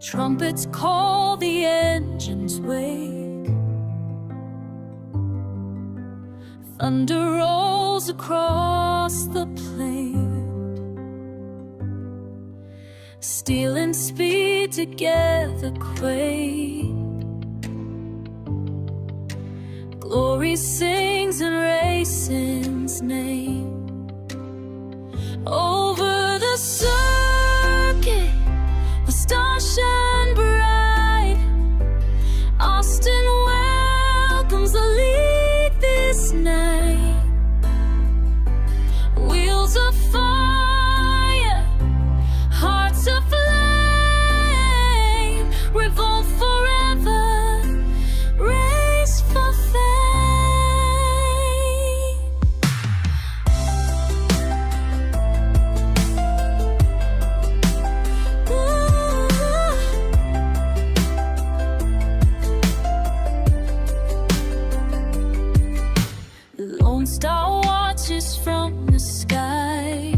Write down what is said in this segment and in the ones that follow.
Trumpets call, the engines wake. Thunder rolls across the plain. Steel and speed together quake. Glory sings in racing's name. Over the circuit, the stars shine bright. Austin welcomes the league this night. Wheels of fire, hearts of flame. Revolt forever, race for fame. Lone Star watches from the sky,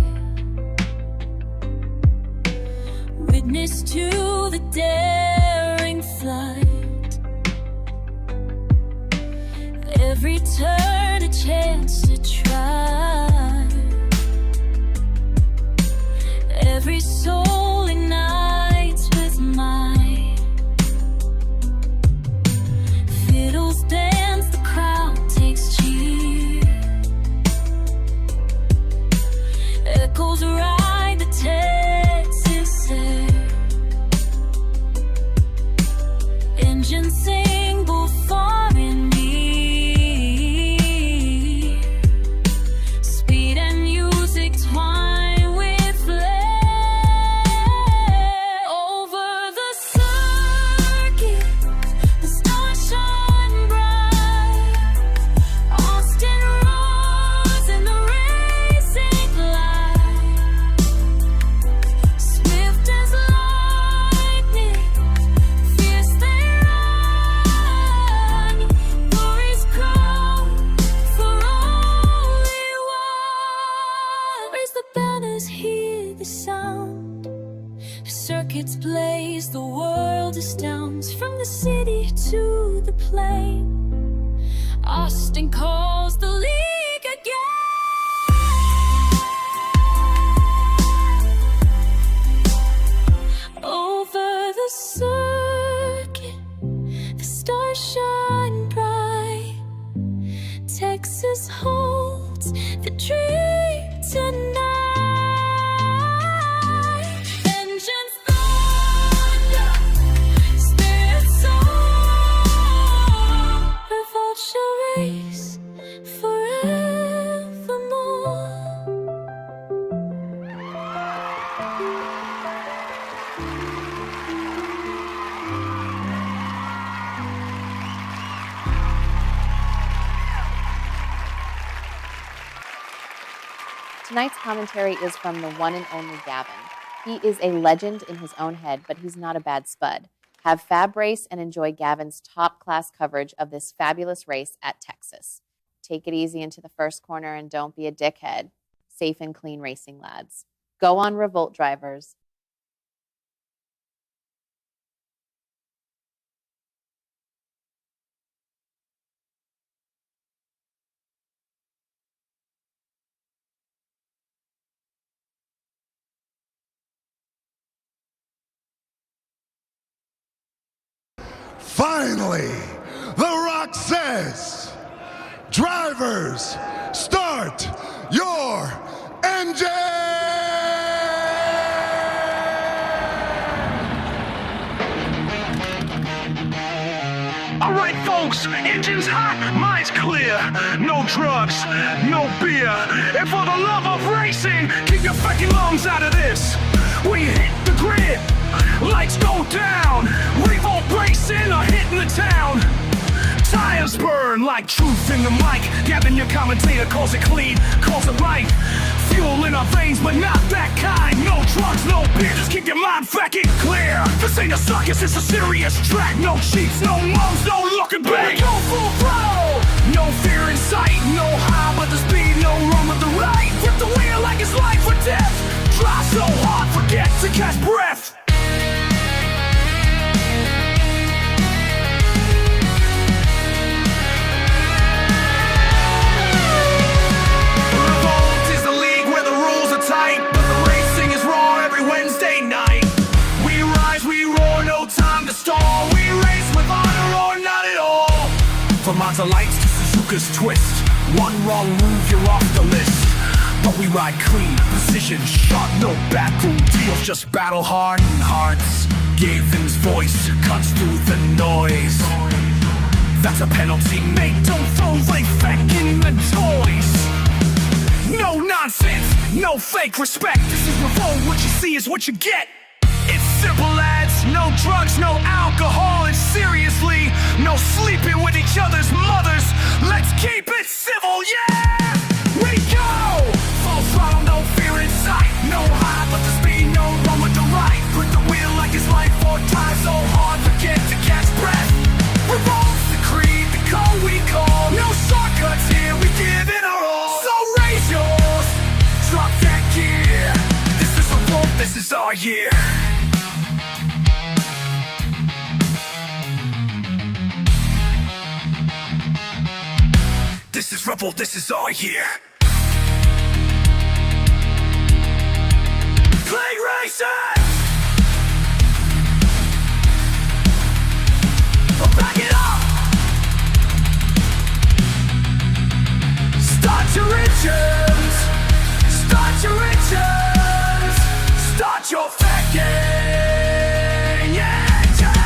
witness to the daring flight. Every turn a chance to try. Every soul ignites with might. Fiddles dance, the crowd takes cheer. Echoes ride the Texas air. Engines sing both far and near. Speed and music twine with flair. Over the circuit, the stars shine bright. Austin roars in the racing light. Swift as lightning, fierce they run. Glory's crown for only one. Raise the banners, hear the sound. Circuits blaze, the world astounds. From the city to the plain, Austin calls the league again. Over the circuit, the stars shine bright. Texas holds the dream tonight. Engines thunder, spirits soar. Revolt shall race forevermore. Tonight's commentary is from the one and only Gavin. He is a legend in his own head, but he's not a bad spud. Have Fab Race and enjoy Gavin's top-class coverage of this fabulous race at Texas. Take it easy into the first corner and don't be a dickhead. Safe and clean racing, lads. Go on, Revolt drivers. Finally, The Rock says, drivers, start your engine! All right, folks, engine's hot, mind's clear. No drugs, no beer. And for the love of racing, keep your fucking lungs out of this. When you hit the grid, lights go down. Revolt Racing are hitting the town. Tires burn like truth in the mic. Gavin, your commentator, calls it clean, calls it right. Fuel in our veins, but not that kind. No drugs, no beer, just keep your mind fucking clear. This ain't a circus, it's a serious track. No cheats, no mums, no looking back. Go full throttle, no fear in sight. No high but the speed, no wrong with the right. Grip the wheel like it's life or death. Drive so hard, forget to catch breath. we roar, no time to stall. We race with honor or not at all. From Monza Lights to Suzuka's twist, one wrong move, you're off the list. But we ride clean, precision, sharp, no backroom deals, just battle-hardened hearts. Gavin's voice cuts through the noise. That's a penalty, mate, don't throw like fucking the toys. No nonsense, no fake respect. This is Revolt, what you see is what you get. It's simple, lads, no drugs, no alcohol, and seriously, no sleeping with each other's mothers. Let's keep it civil, yeah! We go! Full throttle, no fear in sight. No high, but the speed, no one with the right. Grip the wheel like it's life or time, so hard, forget to catch breath. Revolt's the creed, the call we call. No shortcuts here, we give it our all. So raise yours, drop that gear. This is Revolt, this is our year. This is Revolt, this is our year. Play racing! Back it up! Start your engines! Start your engines! Start your fucking engine!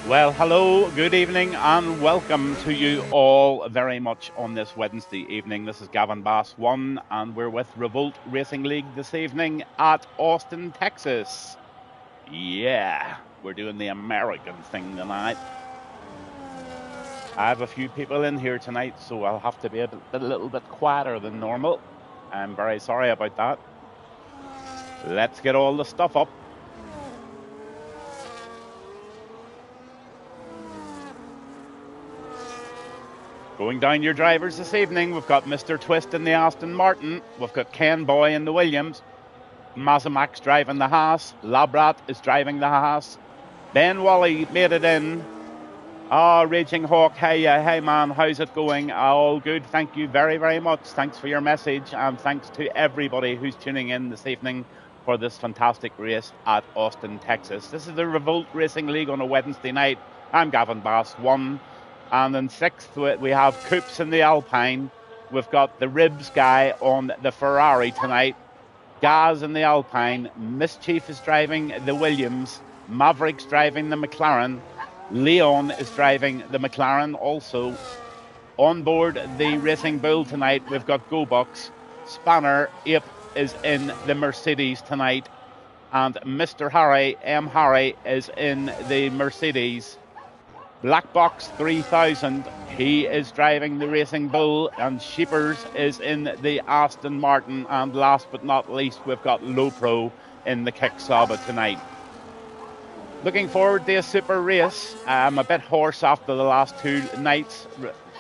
Well, hello, good evening, and welcome to you all very much on this Wednesday evening. This is Gavin Bass 1, and we're with Revolt Racing League this evening at Austin, Texas. Yeah, we're doing the American thing tonight. I have a few people in here tonight, so I'll have to be a little bit quieter than normal. I'm very sorry about that. Let's get all the stuff up. Going down your drivers this evening, we've got Mr. Twist in the Aston Martin, we've got Ken Boy in the Williams, Mazamak's driving the Haas, Labrat is driving the Haas, Ben Wally made it in. Raging Hawk, hey man, how's it going? All good, thank you very, very much. Thanks for your message, and thanks to everybody who's tuning in this evening for this fantastic race at Austin, Texas. This is the Revolt Racing League on a Wednesday night. I'm Gavin Bass 1. And in 6th, we have Coops in the Alpine. We've got the Ribs guy on the Ferrari tonight. Gaz in the Alpine. Mischief is driving the Williams. Maverick's driving the McLaren. Leon is driving the McLaren also. On board the Racing Bull tonight, we've got GoBox. Spanner, Ape, is in the Mercedes tonight. And Mr. Harry, M. Harry, is in the Mercedes. Black Box 3000, he is driving the Racing Bull, and Sheepers is in the Aston Martin. And last but not least, we've got Low Pro in the Kick Saba tonight. Looking forward to a super race. I'm a bit hoarse after the last 2 nights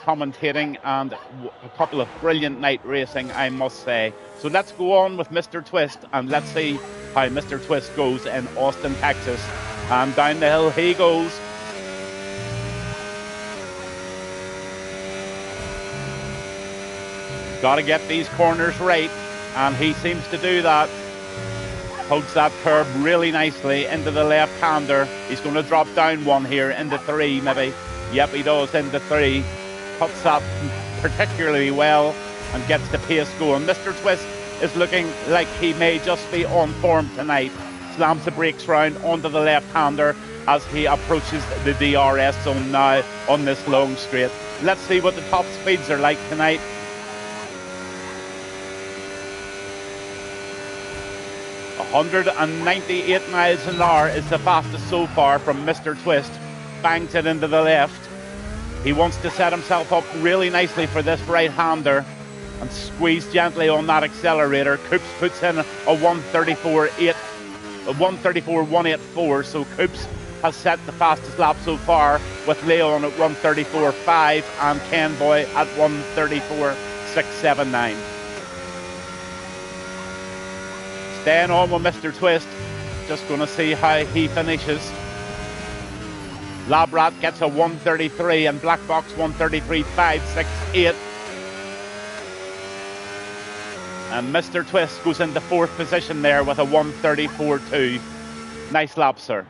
commentating, and a couple of brilliant night racing, I must say. So let's go on with Mr. Twist, and let's see how Mr. Twist goes in Austin, Texas. And down the hill he goes. Got to get these corners right, and he seems to do that. Holds that curb really nicely into the left-hander. He's going to drop down one here into 3 maybe. Yep, he does, into 3. Cuts that particularly well and gets the pace going. Mr. Twist is looking like he may just be on form tonight. Slams the brakes round onto the left-hander as he approaches the DRS zone now on this long straight. Let's see what the top speeds are like tonight. .198 miles an hour is the fastest so far from Mr. Twist. Bangs it into the left. He wants to set himself up really nicely for this right-hander and squeeze gently on that accelerator. Coops puts in a 134.184, so Coops has set the fastest lap so far, with Leon at 134.5 and Ken Boy at 134.679. Staying on with Mr. Twist, just going to see how he finishes. Labrat gets a 133 and Black Box 133.568. And Mr. Twist goes into 4th position there with a 134.2. Nice lap, sir.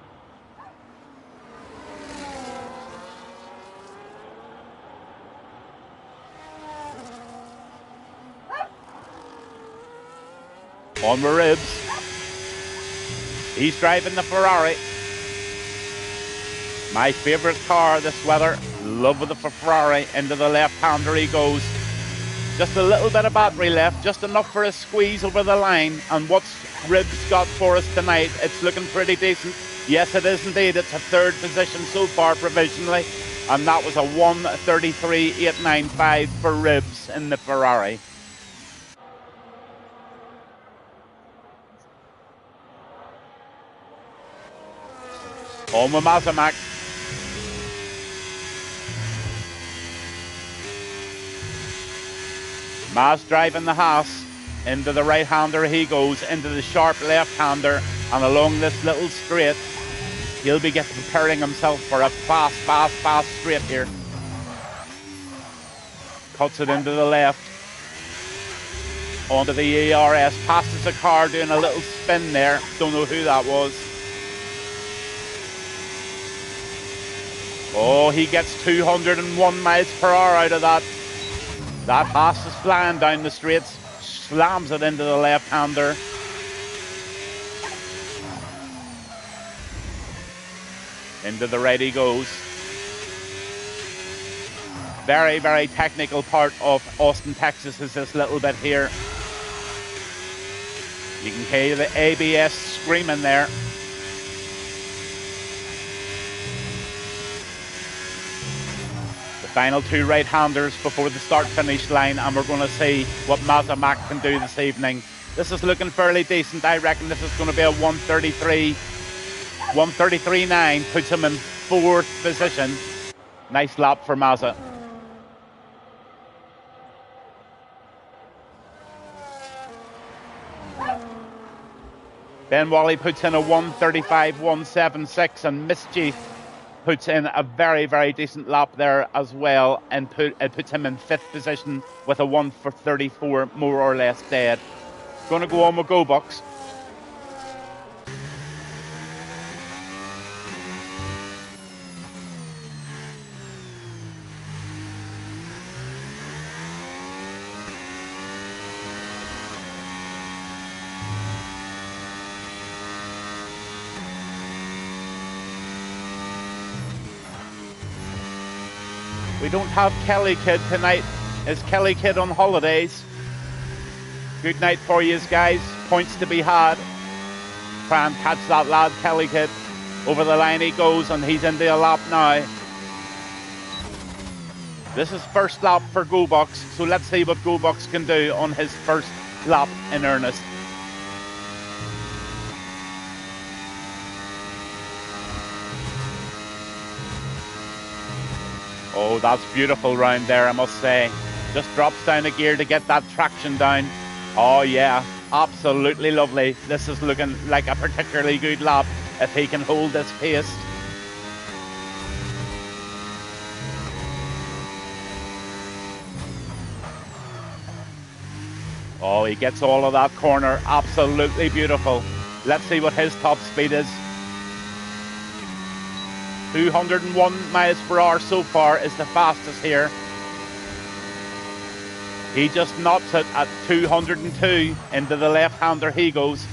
On with Ribs. He's driving the Ferrari. My favourite car this weather. Love with the Ferrari. Into the left-hander he goes. Just a little bit of battery left. Just enough for a squeeze over the line. And what's Ribs got for us tonight? It's looking pretty decent. Yes, it is indeed. It's a 3rd position so far provisionally. And that was a 133.895 for Ribs in the Ferrari. On with Mazamak. Maz driving the Haas. Into the right-hander he goes, into the sharp left-hander, and along this little straight, he'll be preparing himself for a fast straight here. Cuts it into the left. Onto the ERS, passes the car doing a little spin there. Don't know who that was. Oh, he gets 201 miles per hour out of that. That Haas is flying down the straights, slams it into the left-hander. Into the right he goes. Very, very technical part of Austin, Texas is this little bit here. You can hear the ABS screaming there. Final 2 right-handers before the start-finish line, and we're going to see what Mazamak can do this evening. This is looking fairly decent. I reckon this is going to be a 133.9, puts him in 4th position. Nice lap for Mazza. Ben Wally puts in a 135.176, and Mischief puts in a very, very decent lap there as well, and it puts him in 5th position with a 1 for 34, more or less dead. Going to go on with GoBox. We don't have Kelly Kid tonight. Is Kelly Kid on holidays? Good night for you guys. Points to be had. Try and catch that lad, Kelly Kid. Over the line he goes, and he's into a lap now. This is first lap for GoBox, so let's see what GoBox can do on his first lap in earnest. Oh, that's beautiful round there, I must say. Just drops down a gear to get that traction down. Oh yeah, absolutely lovely. This is looking like a particularly good lap if he can hold this pace. Oh, he gets all of that corner. Absolutely beautiful. Let's see what his top speed is. 201 miles per hour so far is the fastest here. He just knots it at 202. Into the left-hander he goes.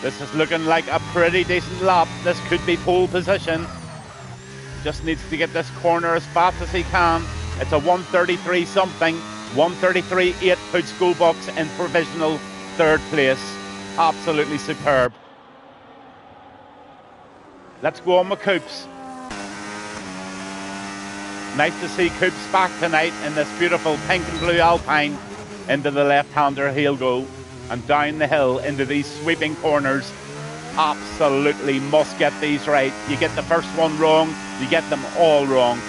This is looking like a pretty decent lap. This could be pole position. Just needs to get this corner as fast as he can. It's a 133 something. 133.8 puts GoBox in provisional third place. Absolutely superb. Let's go on with Coops. Nice to see Coops back tonight in this beautiful pink and blue Alpine. Into the left-hander he'll go. And down the hill into these sweeping corners. Absolutely must get these right. You get the first one wrong, you get them all wrong.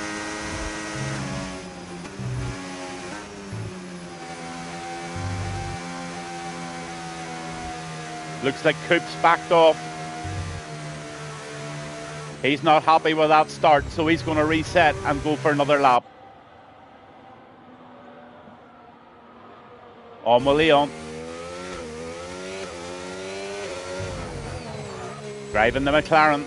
Looks like Coops backed off. He's not happy with that start, so he's going to reset and go for another lap. On with Leon. Driving the McLaren.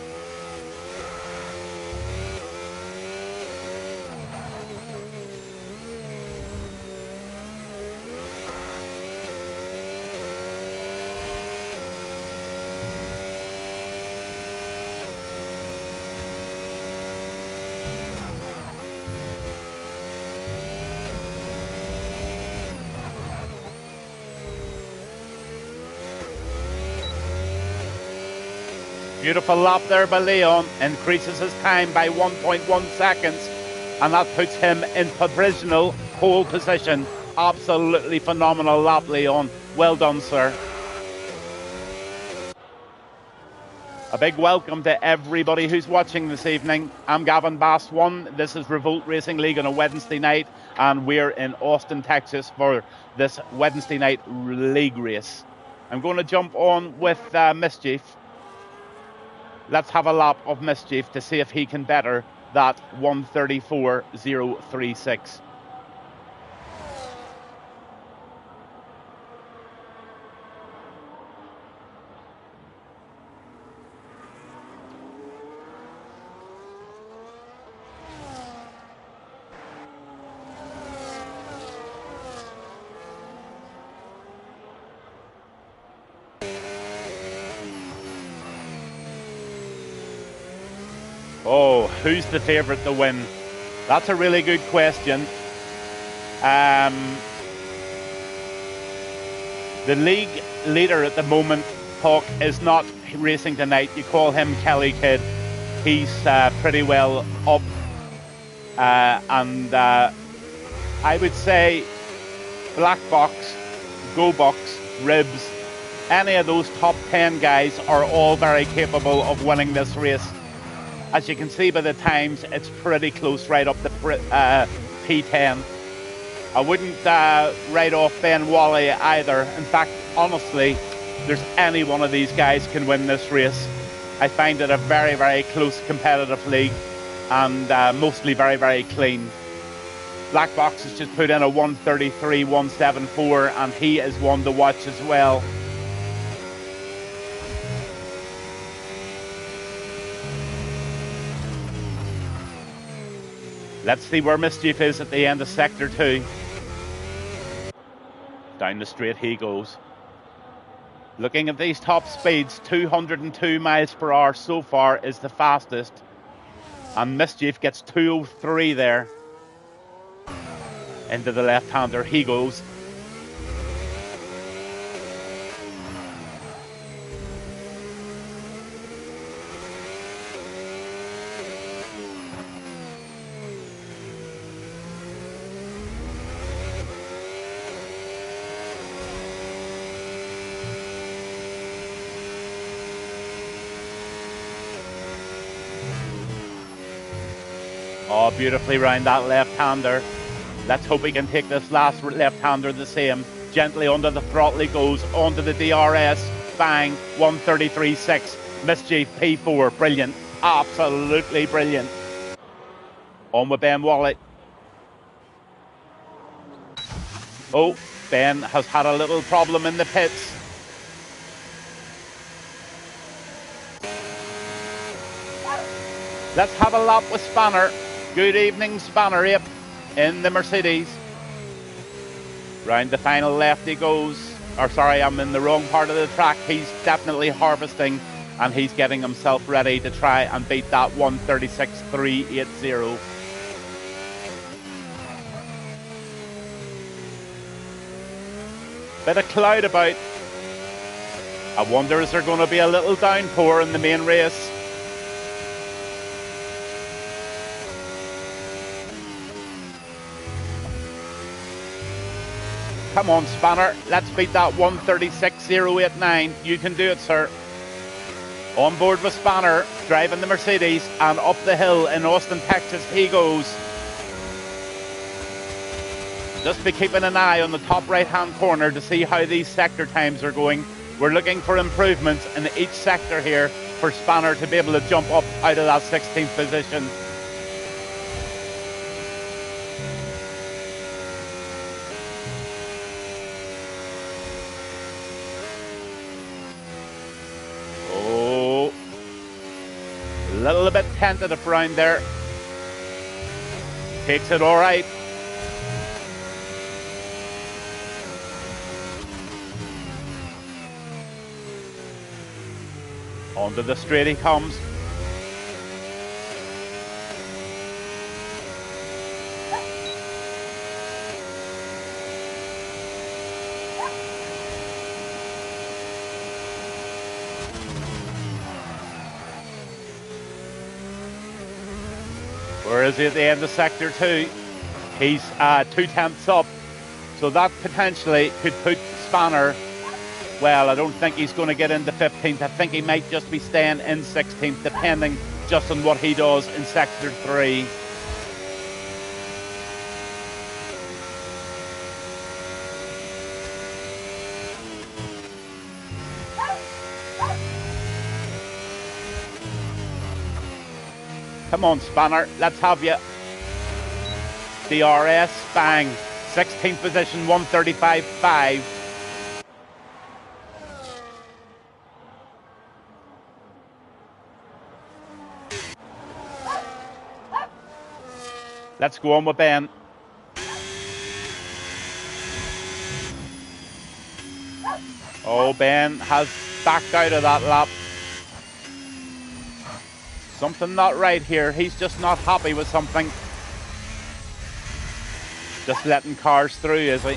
Beautiful lap there by Leon, increases his time by 1.1 seconds, and that puts him in provisional pole position. Absolutely phenomenal lap, Leon. Well done, sir. A big welcome to everybody who's watching this evening. I'm Gavin Bass 1. This is Revolt Racing League on a Wednesday night, and we're in Austin, Texas for this Wednesday night league race. I'm going to jump on with Mischief. Let's have a lap of Mischief to see if he can better that 134.036. Oh, who's the favourite to win? That's a really good question. The league leader at the moment, Hawk, is not racing tonight. You call him Kelly Kid. He's pretty well up. And I would say Black Box, GoBox, Ribs, any of those top 10 guys are all very capable of winning this race. As you can see by the times, it's pretty close right up the P10. I wouldn't write off Ben Wally either. In fact, honestly, there's any one of these guys can win this race. I find it a very, very close competitive league and mostly very, very clean. Black Box has just put in a 1:33.174, and he is one to watch as well. Let's see where Mischief is at the end of Sector 2. Down the straight he goes. Looking at these top speeds, 202 miles per hour so far is the fastest. And Mischief gets 203 there. Into the left-hander he goes. Oh, beautifully round that left-hander. Let's hope he can take this last left-hander the same. Gently under the throttle he goes, onto the DRS. Bang, 1:33.6. Mischief P4, brilliant. Absolutely brilliant. On with Ben Wallet. Oh, Ben has had a little problem in the pits. Let's have a lap with Spanner. Good evening, Spanner 8 in the Mercedes. Round the final left he goes. Or sorry, I'm in the wrong part of the track. He's definitely harvesting, and he's getting himself ready to try and beat that 1:36.380. Bit of cloud about. I wonder, is there going to be a little downpour in the main race? Come on, Spanner. Let's beat that 1:36.089. You can do it, sir. On board with Spanner, driving the Mercedes, and up the hill in Austin, Texas he goes. Just be keeping an eye on the top right-hand corner to see how these sector times are going. We're looking for improvements in each sector here for Spanner to be able to jump up out of that 16th position. A little bit tentative around there. Takes it all right. Onto the straight he comes. Where is he at the end of Sector 2? He's 2/10 up. So that potentially could put Spanner, well, I don't think he's going to get into 15th. I think he might just be staying in 16th, depending just on what he does in Sector 3. Come on, Spanner, let's have you. DRS, bang. 16th position, 1:35.5. Let's go on with Ben. Oh, Ben has backed out of that lap. Something not right here. He's just not happy with something. Just letting cars through, is he?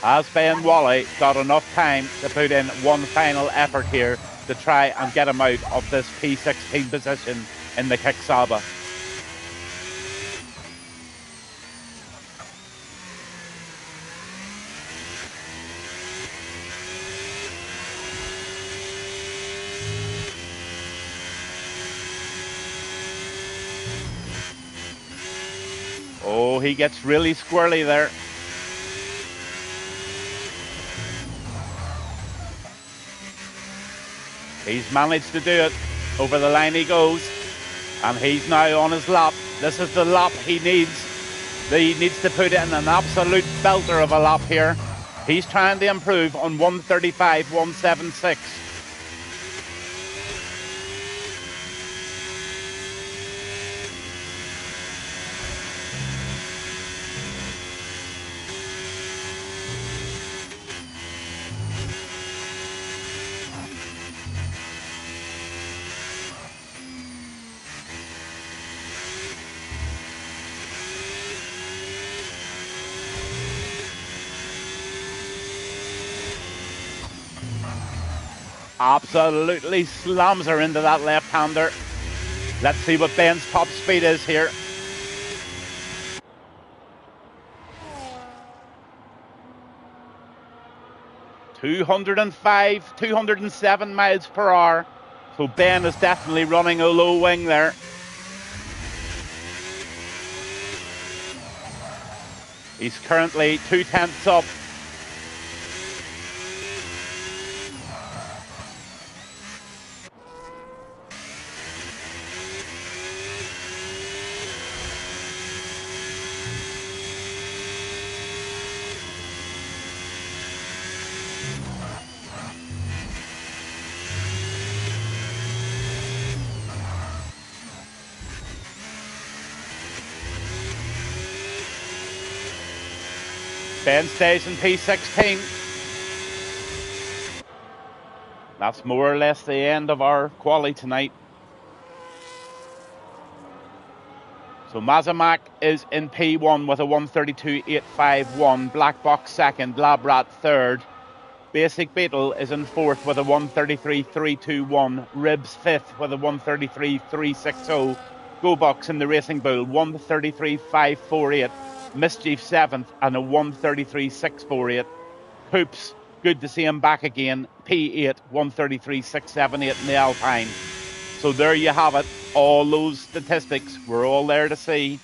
Has Ben Wally got enough time to put in one final effort here to try and get him out of this P16 position in the Kicksaba. Oh, he gets really squirrely there. He's managed to do it. Over the line he goes. And he's now on his lap. This is the lap he needs. He needs to put in an absolute belter of a lap here. He's trying to improve on 135, 176. Absolutely slams her into that left-hander. Let's see what Ben's top speed is here. ...205, 207 miles per hour. So Ben is definitely running a low wing there. He's currently 2/10 up. Ben stays in P16. That's more or less the end of our quali tonight. So Mazamak is in P1 with a 132.851. Black Box second, Labrat third. Basic Beetle is in fourth with a 133.321. Ribs fifth with a 133.360. Go Box in the Racing Bull 133.548. Mischief 7th and a 133.648. Hoops, good to see him back again. P8, 133.678 in the Alpine. So there you have it. All those statistics were all there to see.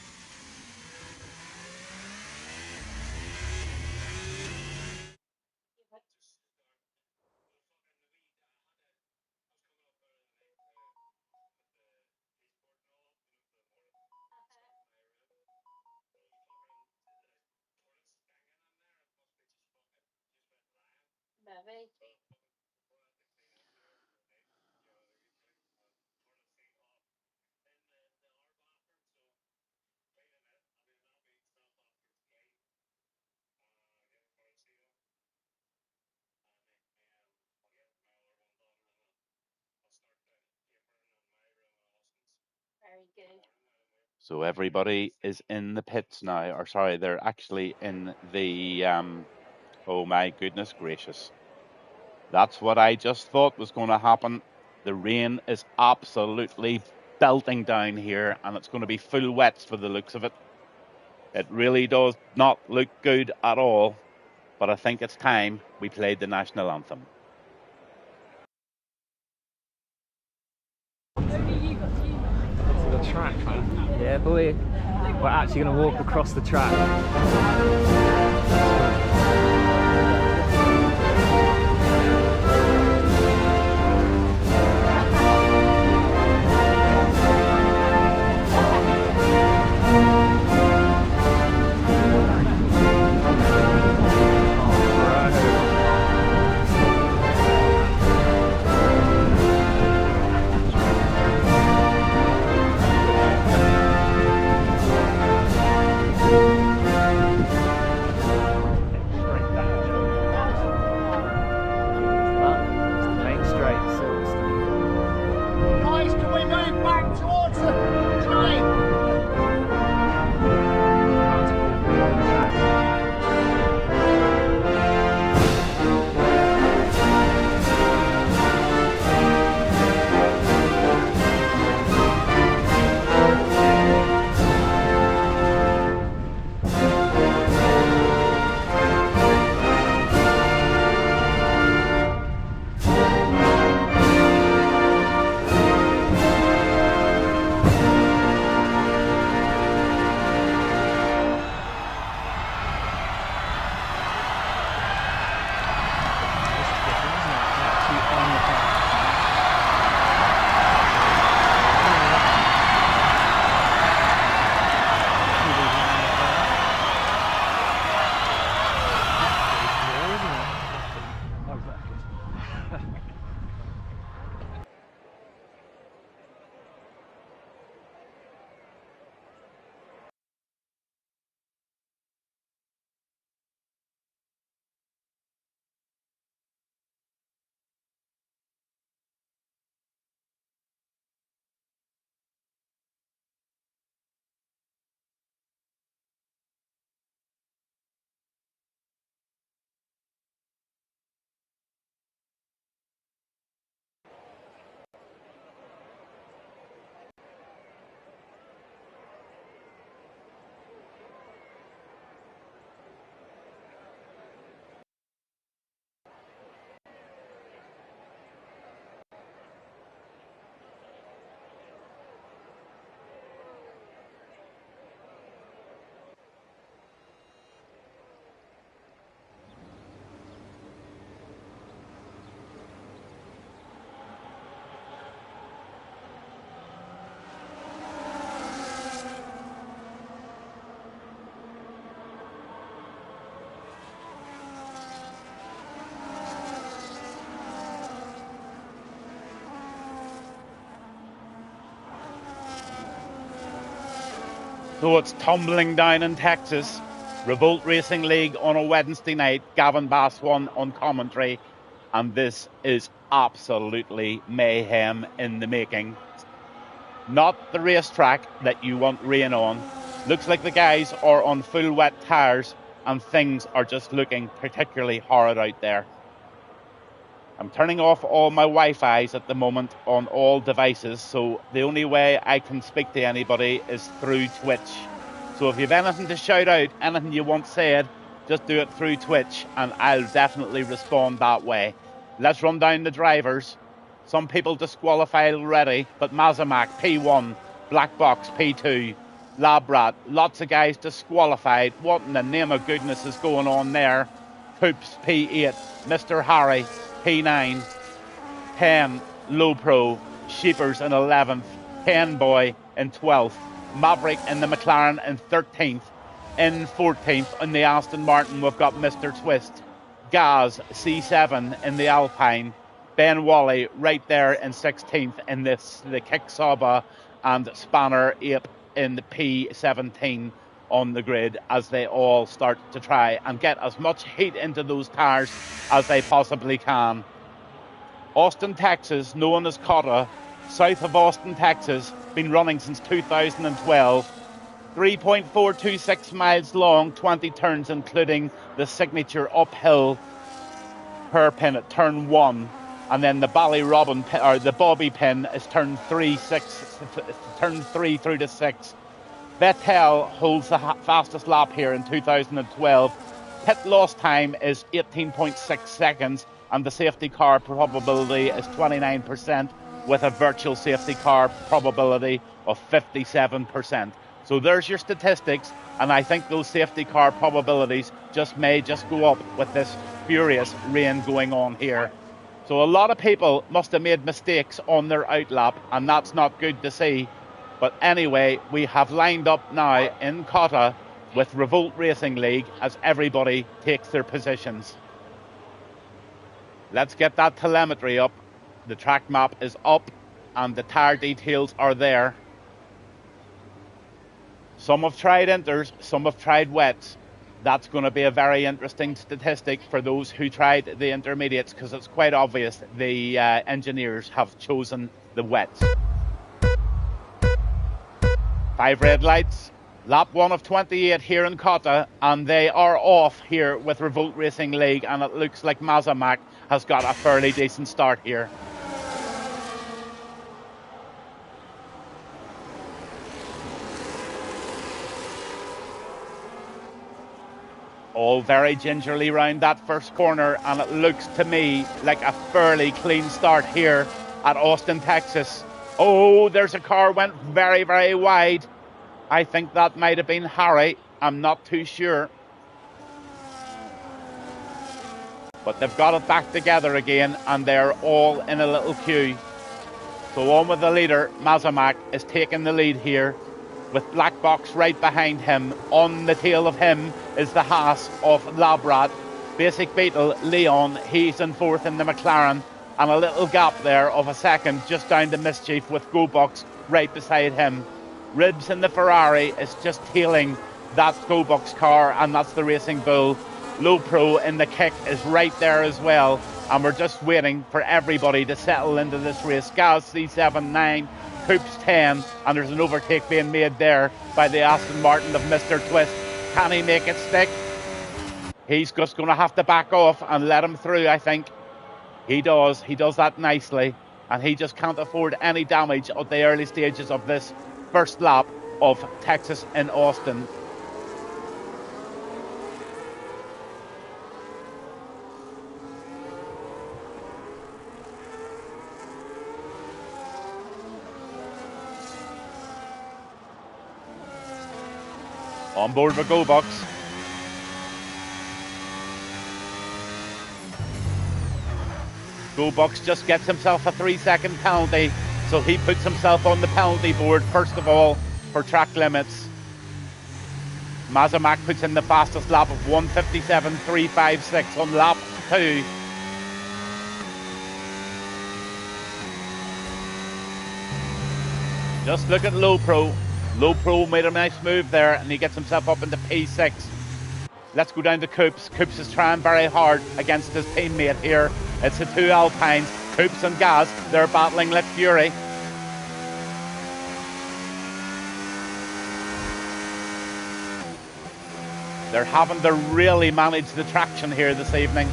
So everybody is in the pits now, or sorry, they're actually in the, oh my goodness gracious. That's what I just thought was going to happen. The rain is absolutely belting down here, and it's going to be full wets for the looks of it. It really does not look good at all, but I think it's time we played the national anthem. To the track, man. Yeah, boy. We're actually going to walk across the track. So it's tumbling down in Texas. Revolt Racing League on a Wednesday night. Gavin Bass won on commentary. And this is absolutely mayhem in the making. Not the racetrack that you want rain on. Looks like the guys are on full wet tyres and things are just looking particularly horrid out there. I'm turning off all my Wi-Fi's at the moment on all devices, so the only way I can speak to anybody is through Twitch. So if you have anything to shout out, anything you want said, just do it through Twitch and I'll definitely respond that way. Let's run down the drivers. Some people disqualified already, but Mazamak, P1, Black Box, P2, Labrat, lots of guys disqualified. What in the name of goodness is going on there? Hoops, P8, Mr. Harry, P9, 10, Low Pro, Sheepers in 11th, Ken Boy in 12th, Maverick in the McLaren in 13th, in 14th in the Aston Martin we've got Mr. Twist, Gaz C7 in the Alpine, Ben Wally right there in 16th in the Kick Saba, and Spanner 8 in the P17 on the grid as they all start to try and get as much heat into those tyres as they possibly can. Austin, Texas, known as Cotta, south of Austin, Texas, been running since 2012. 3.426 miles long, 20 turns, including the signature uphill hairpin at turn 1. And then the Ballyrobin pin, or the Bobby pin, is turn 3 through to 6. Vettel holds the fastest lap here in 2012. Pit loss time is 18.6 seconds, and the safety car probability is 29%, with a virtual safety car probability of 57%. So there's your statistics, and I think those safety car probabilities may just go up with this furious rain going on here. So a lot of people must have made mistakes on their outlap, and that's not good to see. But anyway, we have lined up now in Cotta with Revolt Racing League as everybody takes their positions. Let's get that telemetry up. The track map is up and the tyre details are there. Some have tried inters, some have tried wets. That's going to be a very interesting statistic for those who tried the intermediates, because it's quite obvious the engineers have chosen the wets. 5 red lights, lap 1 of 28 here in Cotta, and they are off here with Revolt Racing League, and it looks like Mazamak has got a fairly decent start here. All very gingerly round that first corner, and it looks to me like a fairly clean start here at Austin, Texas. Oh, there's a car went very, very wide. I think that might have been Harry. I'm not too sure. But they've got it back together again, and they're all in a little queue. So on with the leader. Mazamak is taking the lead here, with Black Box right behind him. On the tail of him is the Haas of Labrat. Basic Beetle, Leon, he's in 4th in the McLaren. And a little gap there of a second just down to Mischief with GoBox right beside him. Ribs in the Ferrari is just tailing that GoBox car, and that's the Racing Bull. Low Pro in the Kick is right there as well, and we're just waiting for everybody to settle into this race. Gaz C7, 9, Hoops 10, and there's an overtake being made there by the Aston Martin of Mr. Twist. Can he make it stick? He's just going to have to back off and let him through, I think. He does that nicely, and he just can't afford any damage at the early stages of this first lap of Texas in Austin. On board with GoBox. GoBox just gets himself a 3-second penalty, so he puts himself on the penalty board first of all for track limits. Mazamak puts in the fastest lap of 1:57.356 on lap 2. Just look at Low Pro. Low Pro made a nice move there, and he gets himself up into P6. Let's go down to Coops. Coops is trying very hard against his teammate here. It's the two Alpines, Coops and Gaz. They're battling like fury. They're having to really manage the traction here this evening.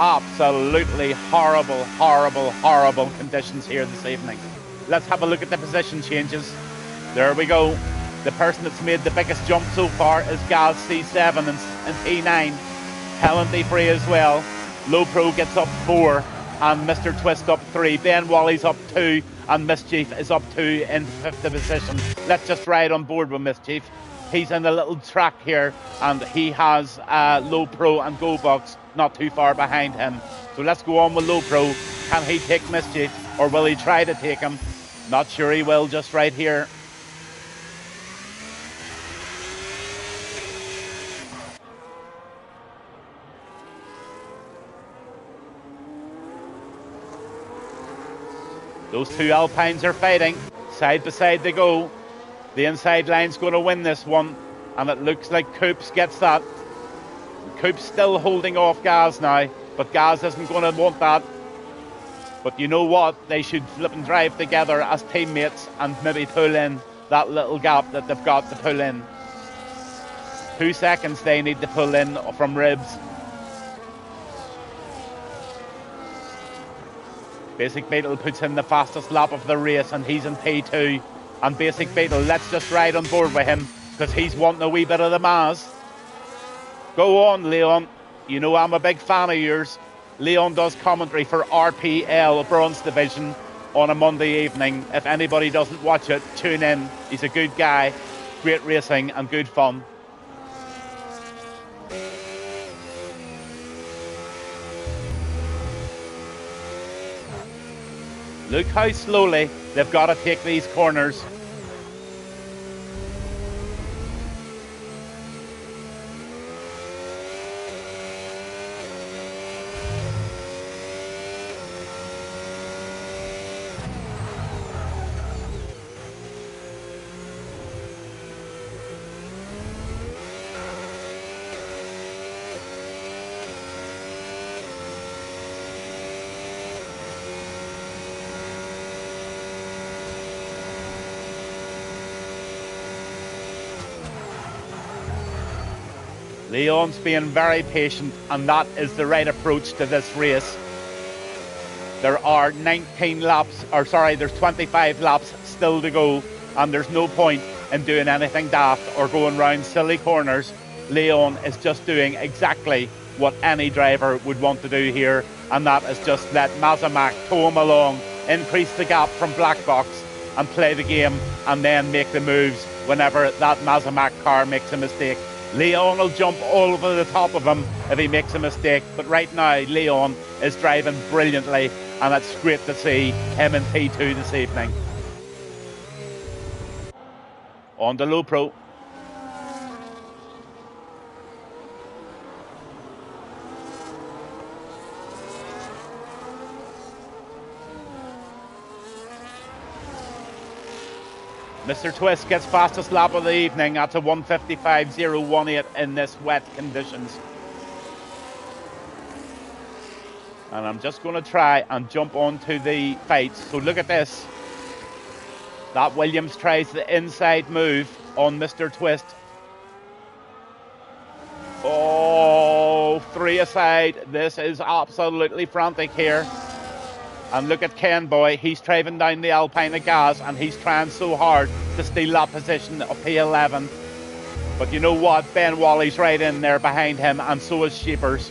Absolutely horrible, horrible, horrible conditions here this evening. Let's have a look at the position changes. There we go. The person that's made the biggest jump so far is Gaz C7 and P9. Penalty free as well. Low Pro gets up 4 and Mr. Twist up 3. Ben Wally's up 2 and Mischief is up 2 in 5th position. Let's just ride on board with Mischief. He's in a little track here and he has Low Pro and Go Box not too far behind him. So let's go on with Low Pro. Can he take Mischief or will he try to take him? Not sure he will just right here. Those two Alpines are fighting. Side by side they go. The inside line's going to win this one. And it looks like Coops gets that. Coops still holding off Gaz now. But Gaz isn't going to want that. But you know what? They should flip and drive together as teammates and maybe pull in that little gap that they've got to pull in. 2 seconds they need to pull in from ribs. Basic Beetle puts in the fastest lap of the race and he's in P2. And Basic Beetle, let's just ride on board with him because he's wanting a wee bit of the Maz. Go on, Leon. You know I'm a big fan of yours. Leon does commentary for RPL, Bronze Division, on a Monday evening. If anybody doesn't watch it, tune in. He's a good guy, great racing and good fun. Look how slowly they've got to take these corners. Leon's being very patient and that is the right approach to this race. There are 25 laps still to go and there's no point in doing anything daft or going round silly corners. Leon is just doing exactly what any driver would want to do here, and that is just let Mazamak tow him along, increase the gap from Black Box and play the game and then make the moves whenever that Mazamak car makes a mistake. Leon will jump all over the top of him if he makes a mistake, but right now Leon is driving brilliantly and it's great to see him in P2 this evening. On to Low Pro. Mr. Twist gets fastest lap of the evening at a 1:55.018 in this wet conditions. And I'm just going to try and jump onto the fights. So look at this. That Williams tries the inside move on Mr. Twist. Oh, 3 aside. This is absolutely frantic here. And look at Ken Boy, he's driving down the Alpine of Gaz and he's trying so hard to steal that position of P11. But you know what? Ben Wally's right in there behind him and so is Sheepers.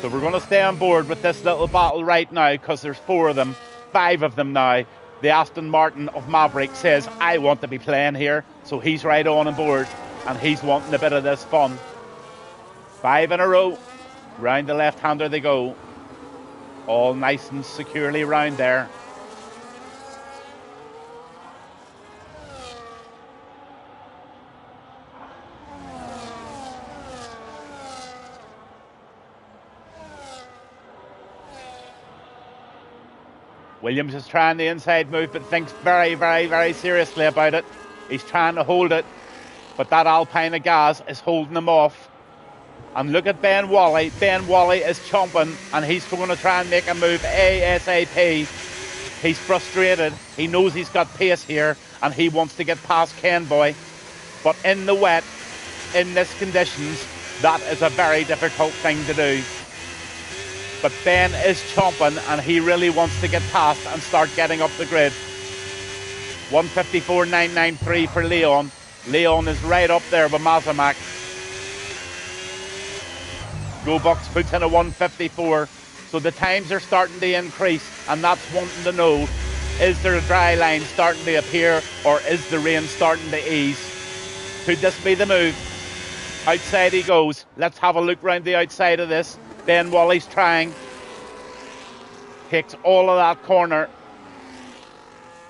So we're going to stay on board with this little battle right now because there's 4 of them, 5 of them now. The Aston Martin of Maverick says, I want to be playing here. So he's right on board and he's wanting a bit of this fun. 5 in a row. Round the left-hander they go. All nice and securely round there. Williams is trying the inside move, but thinks very, very, very seriously about it. He's trying to hold it, but that Alpine of gas is holding him off. And look at Ben Wally. Ben Wally is chomping, and he's going to try and make a move ASAP. He's frustrated. He knows he's got pace here, and he wants to get past Kenboy. But in the wet, in this conditions, that is a very difficult thing to do. But Ben is chomping, and he really wants to get past and start getting up the grid. 154.993 for Leon. Leon is right up there with Mazamak. GoBucks puts in a 154, so the times are starting to increase, and that's wanting to know, is there a dry line starting to appear, or is the rain starting to ease? Could this be the move? Outside he goes. Let's have a look round the outside of this. Ben Wally's trying. Takes all of that corner.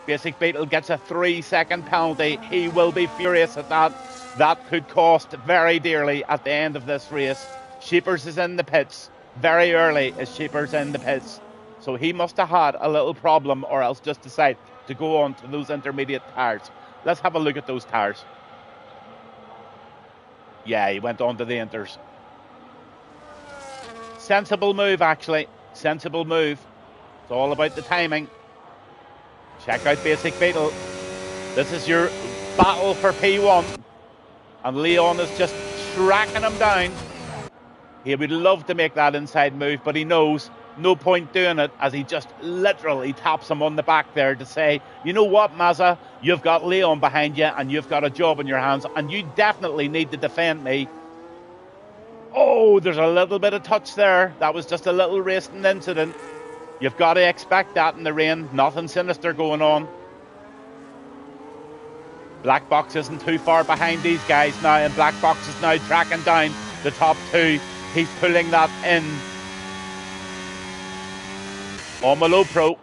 Basic Beetle gets a 3-second penalty. He will be furious at that. That could cost very dearly at the end of this race. Sheepers is in the pits. Very early is Sheepers in the pits. So he must have had a little problem, or else just decided to go on to those intermediate tyres. Let's have a look at those tyres. Yeah, he went on to the inters. Sensible move, actually. Sensible move. It's all about the timing. Check out Basic Beetle. This is your battle for P1. And Leon is just tracking him down. He would love to make that inside move, but he knows no point doing it, as he just literally taps him on the back there to say, you know what, Mazza, you've got Leon behind you and you've got a job in your hands, and you definitely need to defend me. Oh, there's a little bit of touch there. That was just a little racing incident. You've got to expect that in the rain. Nothing sinister going on. Black Box isn't too far behind these guys now, and Black Box is now tracking down the top two. He's pulling that in on the low pro.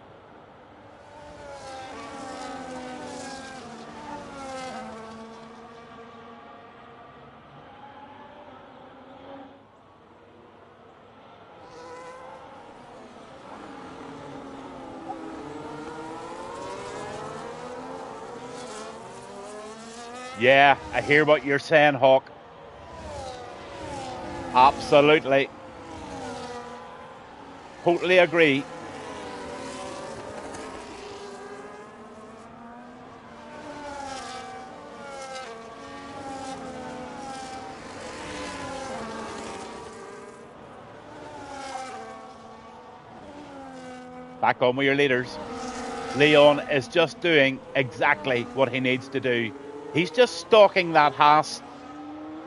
Yeah, I hear what you're saying, Hawk. Absolutely. Totally agree. Back on with your leaders. Leon is just doing exactly what he needs to do. He's just stalking that Haas,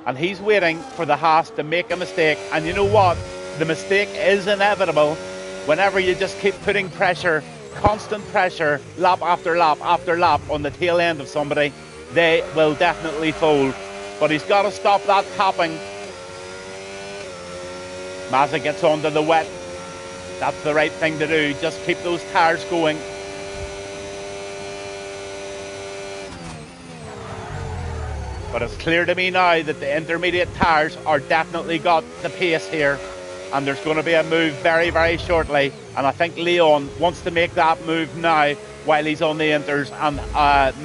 and he's waiting for the Haas to make a mistake. And you know what? The mistake is inevitable whenever you just keep putting pressure, constant pressure, lap after lap after lap on the tail end of somebody. They will definitely fold. But he's got to stop that tapping. Mazza gets onto the wet. That's the right thing to do. Just keep those tyres going. But it's clear to me now that the intermediate tyres are definitely got the pace here, and there's going to be a move very, very shortly. And I think Leon wants to make that move now while he's on the inters, and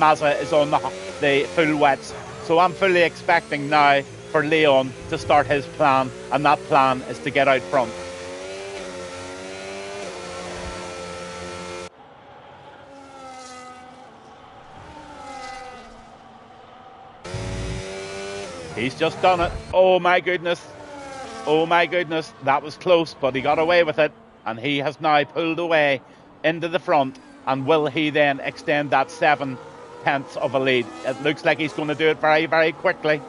Mazza is on the full wets. So I'm fully expecting now for Leon to start his plan, and that plan is to get out front. He's just done it. Oh my goodness. Oh my goodness. That was close, but he got away with it. And he has now pulled away into the front. And will he then extend that 7/10 of a lead? It looks like he's going to do it very, very quickly.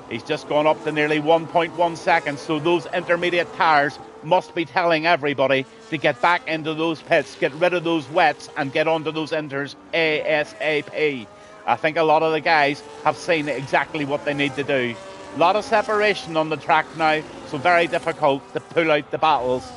He's just gone up to nearly 1.1 seconds. So those intermediate tyres must be telling everybody to get back into those pits, get rid of those wets, and get onto those inters ASAP. I think a lot of the guys have seen exactly what they need to do. A lot of separation on the track now, so very difficult to pull out the battles.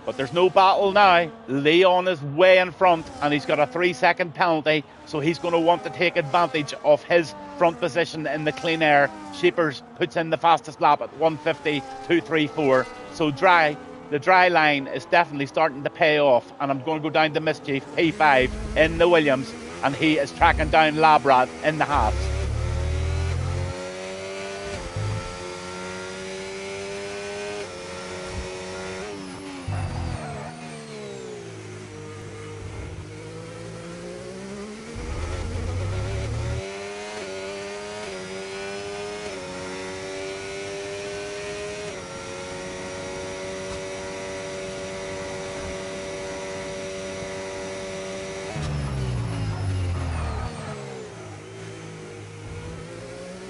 But there's no battle now. Leon is way in front, and he's got a 3-second penalty, so he's going to want to take advantage of his front position in the clean air. Sheepers puts in the fastest lap at 150.234. So Dry The dry line is definitely starting to pay off, and I'm going to go down to Mischief P5 in the Williams, and he is tracking down Labrat in the Haas.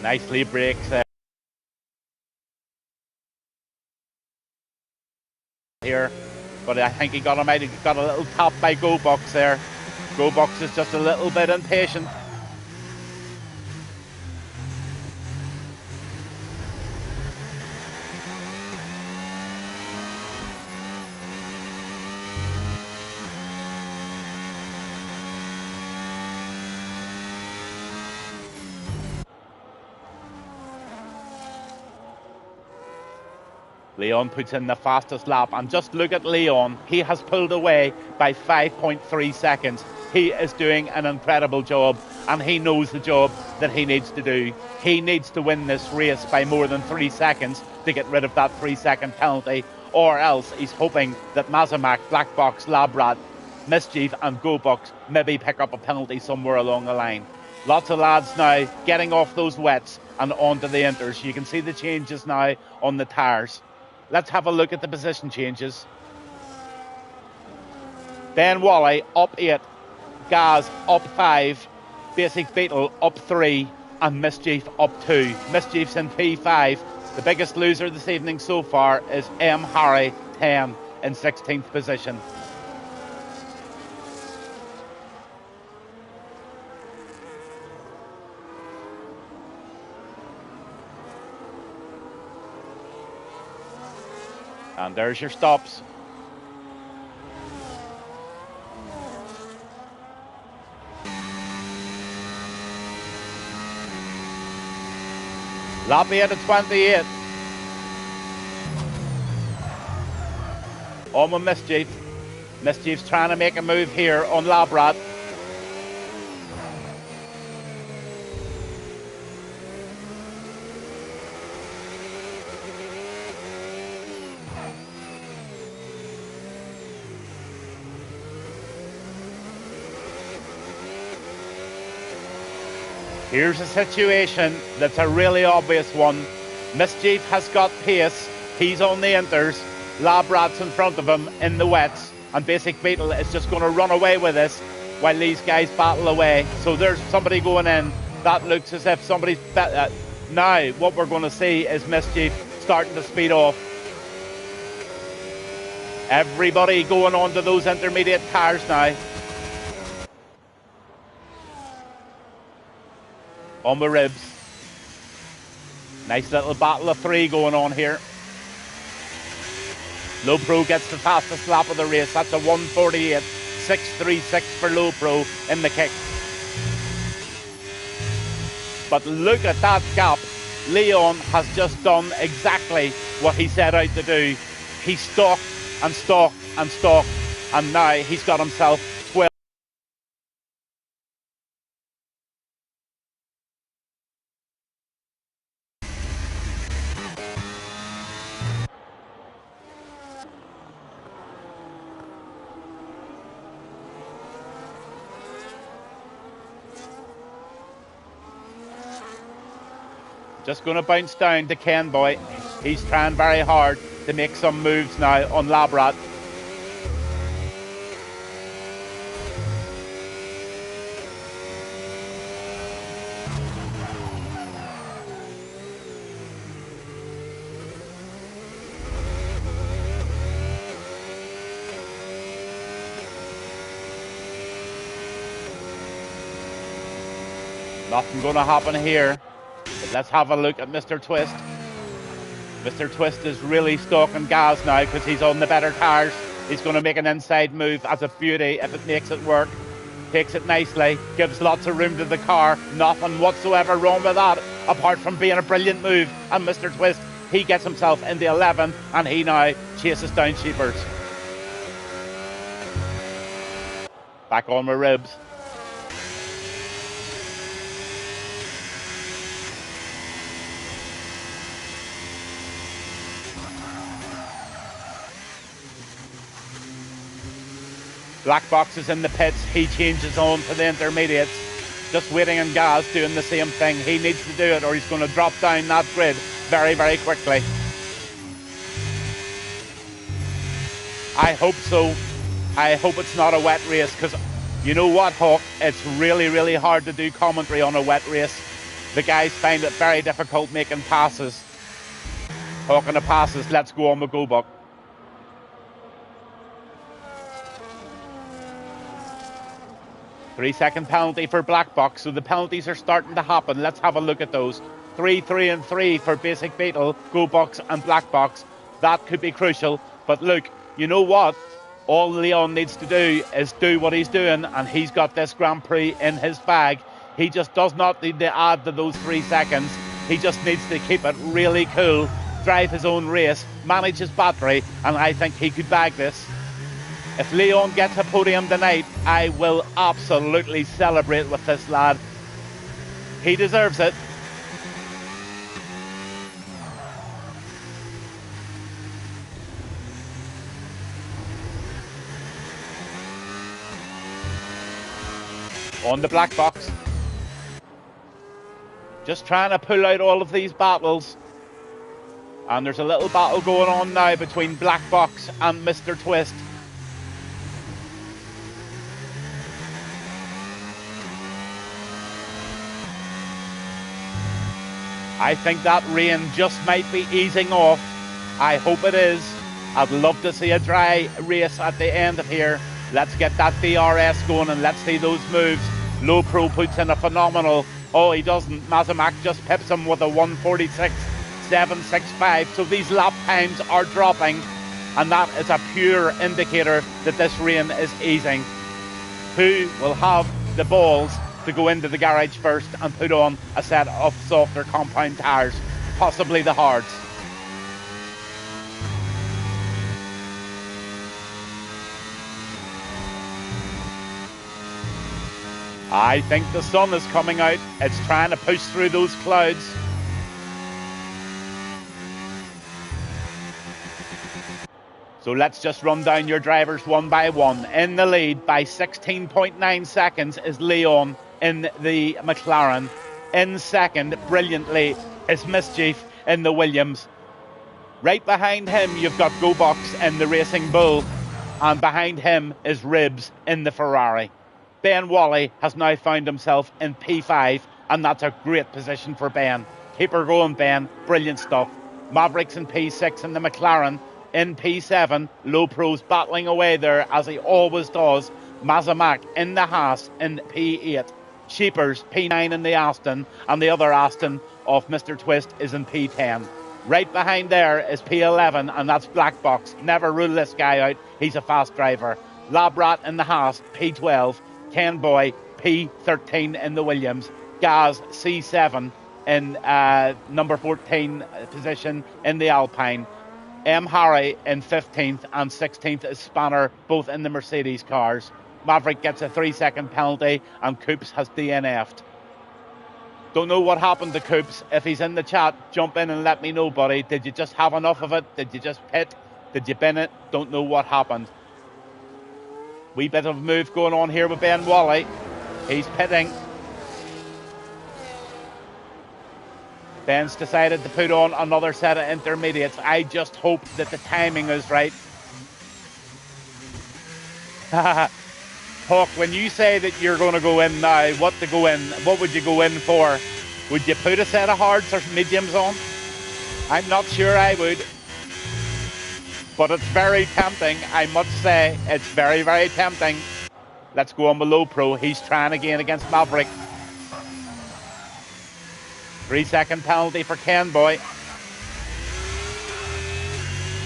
Nicely breaks there. Here, but I think he got him out. He got a little tap by GoBox there. GoBox is just a little bit impatient. Leon puts in the fastest lap, and just look at Leon. He has pulled away by 5.3 seconds. He is doing an incredible job, and he knows the job that he needs to do. He needs to win this race by more than 3 seconds to get rid of that 3-second penalty, or else he's hoping that Mazamak, Black Box, Labrat, Mischief and GoBox maybe pick up a penalty somewhere along the line. Lots of lads now getting off those wets and onto the inters. You can see the changes now on the tyres. Let's have a look at the position changes. Ben Wally up 8, Gaz up 5, Basic Beetle up 3, and Mischief up 2. Mischief's in P5. The biggest loser this evening so far is M. Harry, 10, in 16th position. And there's your stops. Lap 8 at 28. On with Mischief. Mischief's trying to make a move here on Labrat. Here's a situation that's a really obvious one. Mischief has got pace. He's on the inters. Labrat's in front of him in the wets. And Basic Beetle is just going to run away with this while these guys battle away. So there's somebody going in. That looks as if somebody's... now what we're going to see is Mischief starting to speed off. Everybody going on to those intermediate tyres now. On the ribs. Nice little battle of 3 going on here. Low Pro gets the fastest lap of the race. That's a 1:48.636 for Low Pro in the kick. But look at that gap. Leon has just done exactly what he set out to do. He stalked and stalked and stalked, and now he's got himself 12. Just going to bounce down to Ken Boy. He's trying very hard to make some moves now on Labrat. Nothing going to happen here. But let's have a look at Mr. Twist. Mr. Twist is really stalking Gaz now because he's on the better tyres. He's going to make an inside move as a beauty if it makes it work. Takes it nicely, gives lots of room to the car. Nothing whatsoever wrong with that, apart from being a brilliant move. And Mr. Twist He gets himself into 11th, and he now chases down Sheepers. Back on with Ribs. Black Box is in the pits. He changes on to the intermediates. Just waiting on Gaz doing the same thing. He needs to do it or he's going to drop down that grid very, very quickly. I hope so. I hope it's not a wet race, because you know what, Hawk? It's really, really hard to do commentary on a wet race. The guys find it very difficult making passes. Talking of passes, let's go on with Go Buck. Three-second penalty for Black Box, so the penalties are starting to happen. Let's have a look at those. 3, 3 and 3 for Basic Beetle, Go Box and Black Box. That could be crucial, but look, you know what? All Leon needs to do is do what he's doing, and he's got this Grand Prix in his bag. He just does not need to add to those 3 seconds. He just needs to keep it really cool, drive his own race, manage his battery, and I think he could bag this. If Leon gets a podium tonight, I will absolutely celebrate with this lad. He deserves it. On the Black Box. Just trying to pull out all of these battles. And there's a little battle going on now between Black Box and Mr. Twist. I think that rain just might be easing off. I hope it is. I'd love to see a dry race at the end of here. Let's get that DRS going and let's see those moves. Low Pro puts in a phenomenal. Oh, he doesn't. Mazamak just pips him with a 1:46.765. So these lap times are dropping, and that is a pure indicator that this rain is easing. Who will have the balls to go into the garage first and put on a set of softer compound tyres? Possibly the hards. I think the sun is coming out. It's trying to push through those clouds. So let's just run down your drivers one by one. In the lead by 16.9 seconds is Leon in the McLaren. In second, brilliantly, is Mischief in the Williams. Right behind him, you've got Go Box in the Racing Bull. And behind him is Ribs in the Ferrari. Ben Wally has now found himself in P5, and that's a great position for Ben. Keep her going, Ben. Brilliant stuff. Mavericks in P6 in the McLaren. In P7, Low Pro's battling away there, as he always does. Mazamak in the Haas in P8. Sheepers, P9 in the Aston, and the other Aston of Mr. Twist is in P10. Right behind there is P11, and that's Black Box. Never rule this guy out. He's a fast driver. Labrat in the Haas, P12. Ken Boy, P13 in the Williams. Gaz, C7 in number 14 position in the Alpine. M. Harry in 15th and 16th is Spanner, both in the Mercedes cars. Maverick gets a 3-second penalty and Coops has DNF'd. Don't know what happened to Coops. If he's in the chat, jump in and let me know, buddy. Did you just have enough of it? Did you just pit? Did you bin it? Don't know what happened. Wee bit of a move going on here with Ben Wally. He's pitting. Ben's decided to put on another set of intermediates. I just hope that the timing is right. Hawk, when you say that you're going to go in now, what would you go in for? Would you put a set of hards or mediums on? I'm not sure I would. But it's very tempting, I must say. It's very, very tempting. Let's go on with Low Pro. He's trying again against Maverick. 3-second penalty for Ken Boy.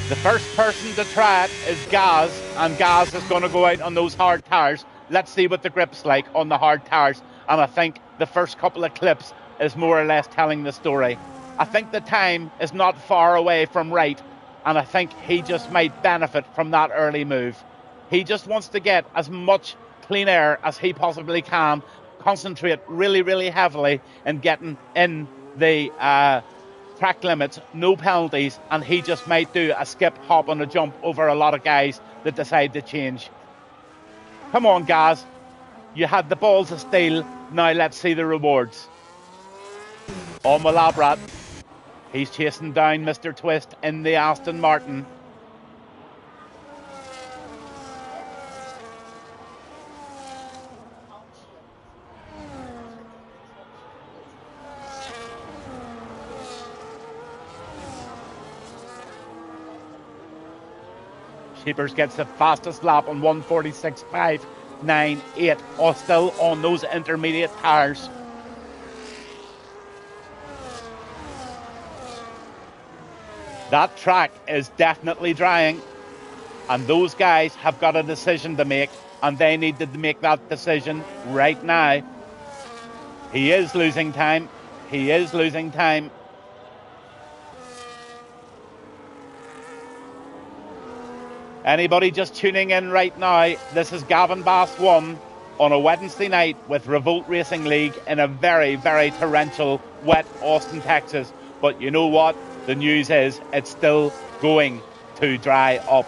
The first person to try it is Gaz, and Gaz is going to go out on those hard tyres. Let's see what the grip's like on the hard tyres. And I think the first couple of clips is more or less telling the story. I think the time is not far away from right, and I think he just might benefit from that early move. He just wants to get as much clean air as he possibly can, concentrate really, really heavily in getting in the track limits, no penalties, and he just might do a skip, hop, and a jump over a lot of guys that decide to change. Come on, Gaz. You had the balls of steel. Now let's see the rewards. On Labrat. He's chasing down Mr. Twist in the Aston Martin. Sheepers gets the fastest lap on 1:46.598, or still on those intermediate tires. That track is definitely drying, and those guys have got a decision to make, and they need to make that decision right now. He is losing time. He is losing time. Anybody just tuning in right now, this is Gavin Bass 1 on a Wednesday night with Revolt Racing League in a very, very torrential, wet Austin, Texas. But you know what? The news is it's still going to dry up.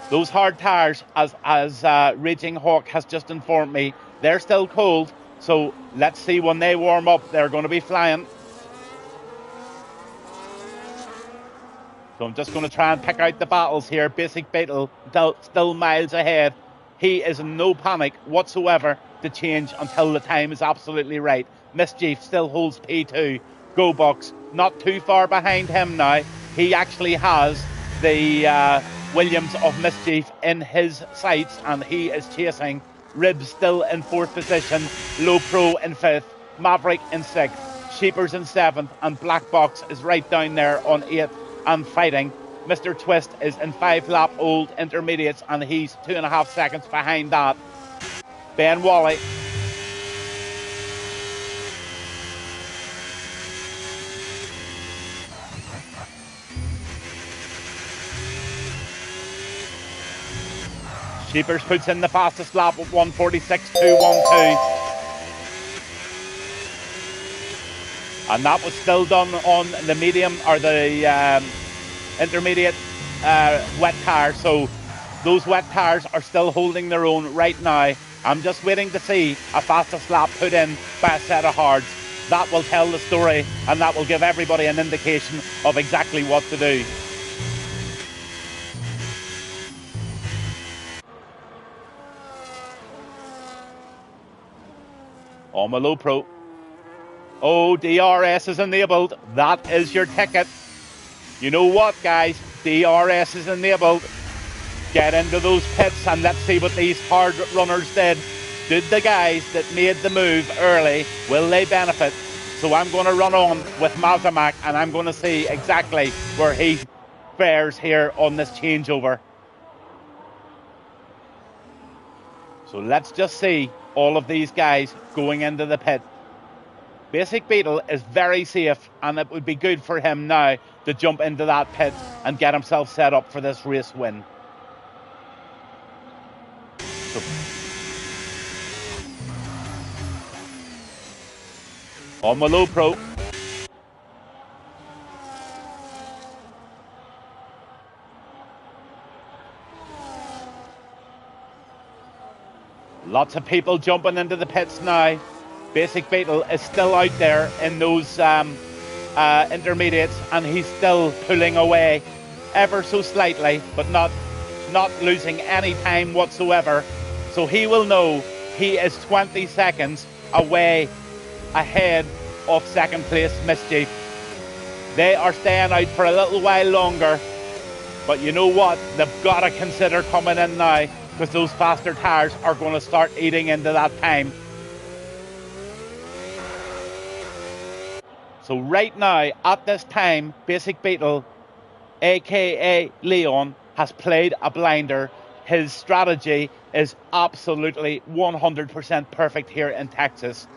Those hard tyres, as Raging Hawk has just informed me, they're still cold. So let's see when they warm up, they're going to be flying. So I'm just going to try and pick out the battles here. Basic Beetle still miles ahead. He is in no panic whatsoever to change until the time is absolutely right. Mischief still holds P2. Go Bucks not too far behind him now. He actually has the Williams of Mischief in his sights, and he is chasing. Ribs still in 4th position. Low Pro in 5th. Maverick in 6th. Sheepers in 7th. And Black Box is right down there on 8th. And fighting. Mr. Twist is in 5-lap-old intermediates, and he's 2.5 seconds behind that. Ben Wally. Sheepers puts in the fastest lap at 1:46.212. And that was still done on the medium or the intermediate wet tire. So those wet tires are still holding their own right now. I'm just waiting to see a fastest lap put in by a set of hards. That will tell the story, and that will give everybody an indication of exactly what to do. On my low pro. Oh, DRS is enabled. That is your ticket. You know what, guys? DRS is enabled. Get into those pits and let's see what these hard runners did. Did the guys that made the move early, will they benefit? So I'm going to run on with Mazamak, and I'm going to see exactly where he fares here on this changeover. So let's just see all of these guys going into the pit. Basic Beetle is very safe, and it would be good for him now to jump into that pit and get himself set up for this race win. So, on my low pro. Lots of people jumping into the pits now. Basic Beetle is still out there in those intermediates, and he's still pulling away ever so slightly, but not losing any time whatsoever. So he will know he is 20 seconds away ahead of second place Mischief. They are staying out for a little while longer, but you know what? They've got to consider coming in now, because those faster tyres are going to start eating into that time. So right now, at this time, Basic Beetle, aka Leon, has played a blinder. His strategy is absolutely 100% perfect here in Texas.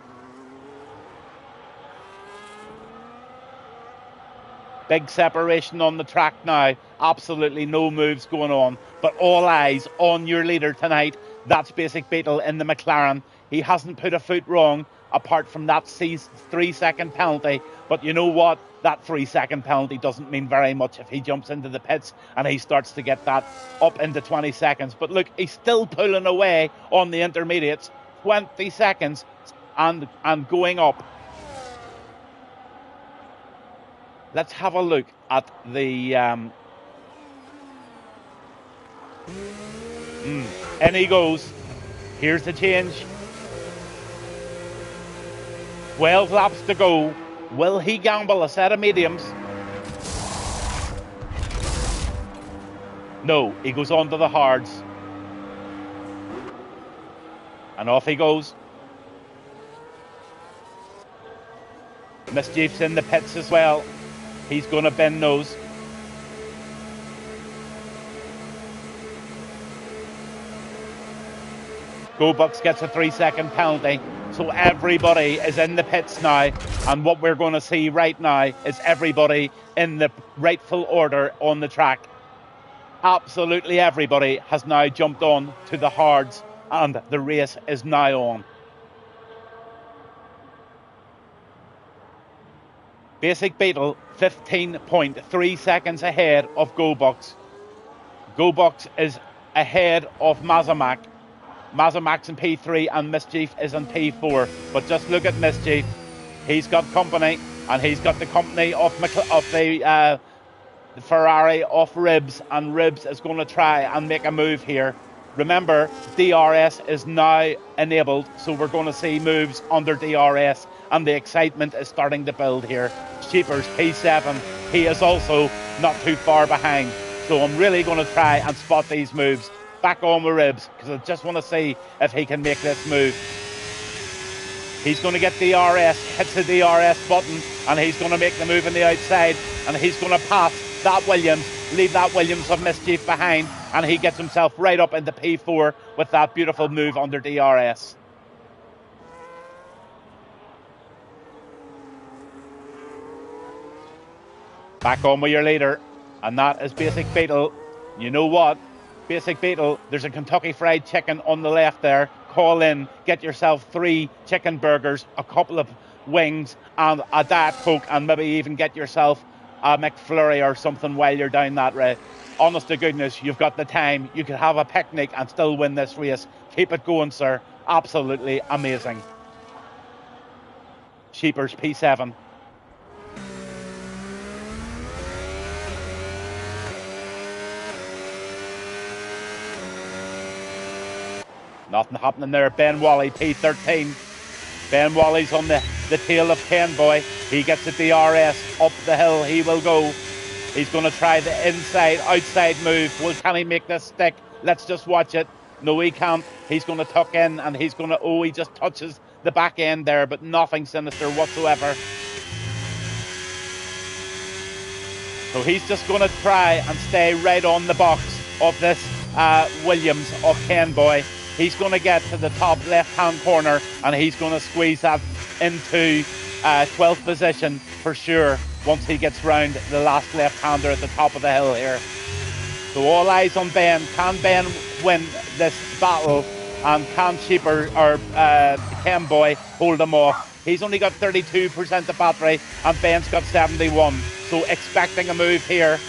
Big separation on the track now. Absolutely no moves going on. But all eyes on your leader tonight. That's Basic Beetle in the McLaren. He hasn't put a foot wrong apart from that 3-second penalty. But you know what? That 3-second penalty doesn't mean very much if he jumps into the pits and he starts to get that up into 20 seconds. But look, he's still pulling away on the intermediates. 20 seconds and going up. Let's have a look at the... in he goes. Here's the change. 12 laps to go. Will he gamble a set of mediums? No, he goes on to the hards. And off he goes. Mischief's in the pits as well. He's going to bend those. Go Bucks gets a 3-second penalty. So everybody is in the pits now. And what we're going to see right now is everybody in the rightful order on the track. Absolutely everybody has now jumped on to the hards. And the race is now on. Basic Beetle, 15.3 seconds ahead of Go Bucks. Go Bucks is ahead of Mazamak. Mazamak's in P3 and Mischief is in P4. But just look at Mischief. He's got company, and he's got the company of the Ferrari off Ribs, and Ribs is going to try and make a move here. Remember, DRS is now enabled, so we're going to see moves under DRS, and the excitement is starting to build here. Sheepers P7, he is also not too far behind, so I'm really going to try and spot these moves. Back on with Ribs, because I just want to see if he can make this move. He's going to get DRS, hits the DRS button, and he's going to make the move on the outside, and he's going to pass that Williams, leave that Williams of Mischief behind, and he gets himself right up into P4 with that beautiful move under DRS. Back on with your leader, and that is Basic Beetle. You know what? Basic Beetle, there's a Kentucky Fried Chicken on the left there. Call in, get yourself 3 chicken burgers, a couple of wings, and a Diet Coke, and maybe even get yourself a McFlurry or something while you're down that way. Honest to goodness, you've got the time. You could have a picnic and still win this race. Keep it going, sir. Absolutely amazing. Sheepers P7. Nothing happening there. Ben Wally, P13. Ben Wally's on the tail of Ken Boy. He gets the DRS. Up the hill he will go. He's going to try the outside move. Well, can he make this stick? Let's just watch it. No, he can't. He's going to tuck in, and he's going to... Oh, he just touches the back end there, but nothing sinister whatsoever. So he's just going to try and stay right on the box of this Williams of Ken Boy. He's going to get to the top left-hand corner, and he's going to squeeze that into 12th position for sure once he gets round the last left-hander at the top of the hill here. So all eyes on Ben. Can Ben win this battle? And can Sheeper or Ken Boy hold him off? He's only got 32% of battery, and Ben's got 71. So expecting a move here.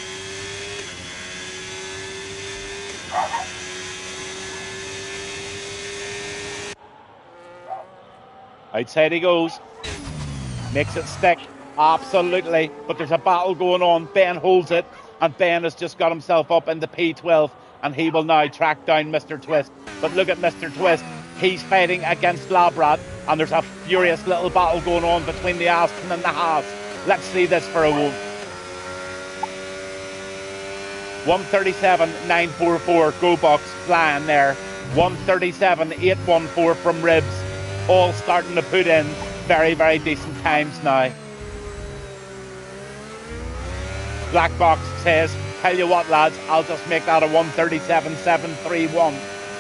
Outside he goes. Makes it stick. Absolutely. But there's a battle going on. Ben holds it. And Ben has just got himself up into P12. And he will now track down Mr. Twist. But look at Mr. Twist. He's fighting against Labrat. And there's a furious little battle going on between the Aston and the Haas. Let's see this for a moment. 137.944 Go Box flying there. 137.814 from Ribs. All starting to put in very, very decent times now. Black Box says, tell you what lads, I'll just make that a 137.731.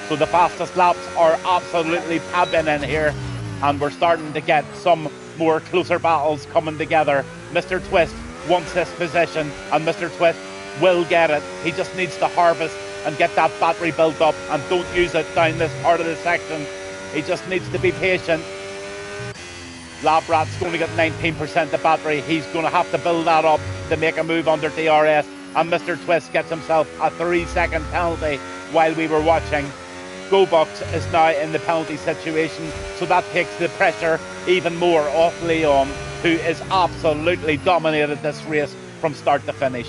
So the fastest laps are absolutely tabbing in here, and we're starting to get some more closer battles coming together. Mr. Twist wants this position, and Mr. Twist will get it. He just needs to harvest and get that battery built up, and don't use it down this part of the section. He just needs to be patient. Labrat's going to get 19% the battery. He's going to have to build that up to make a move under DRS. And Mr. Twist gets himself a 3-second penalty while we were watching. GoBox is now in the penalty situation, so that takes the pressure even more off Leon, who is absolutely dominated this race from start to finish.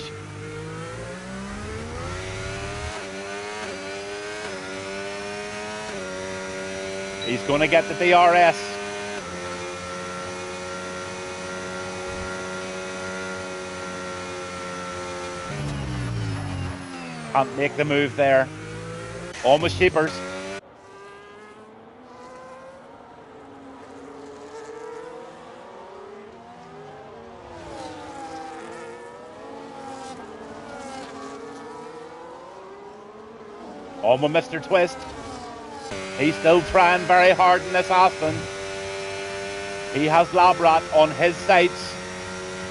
He's going to get the DRS. Can't make the move there. Almost sheepers. On with Mr. Twist. He's still trying very hard in this Aston. He has Labrat on his sights.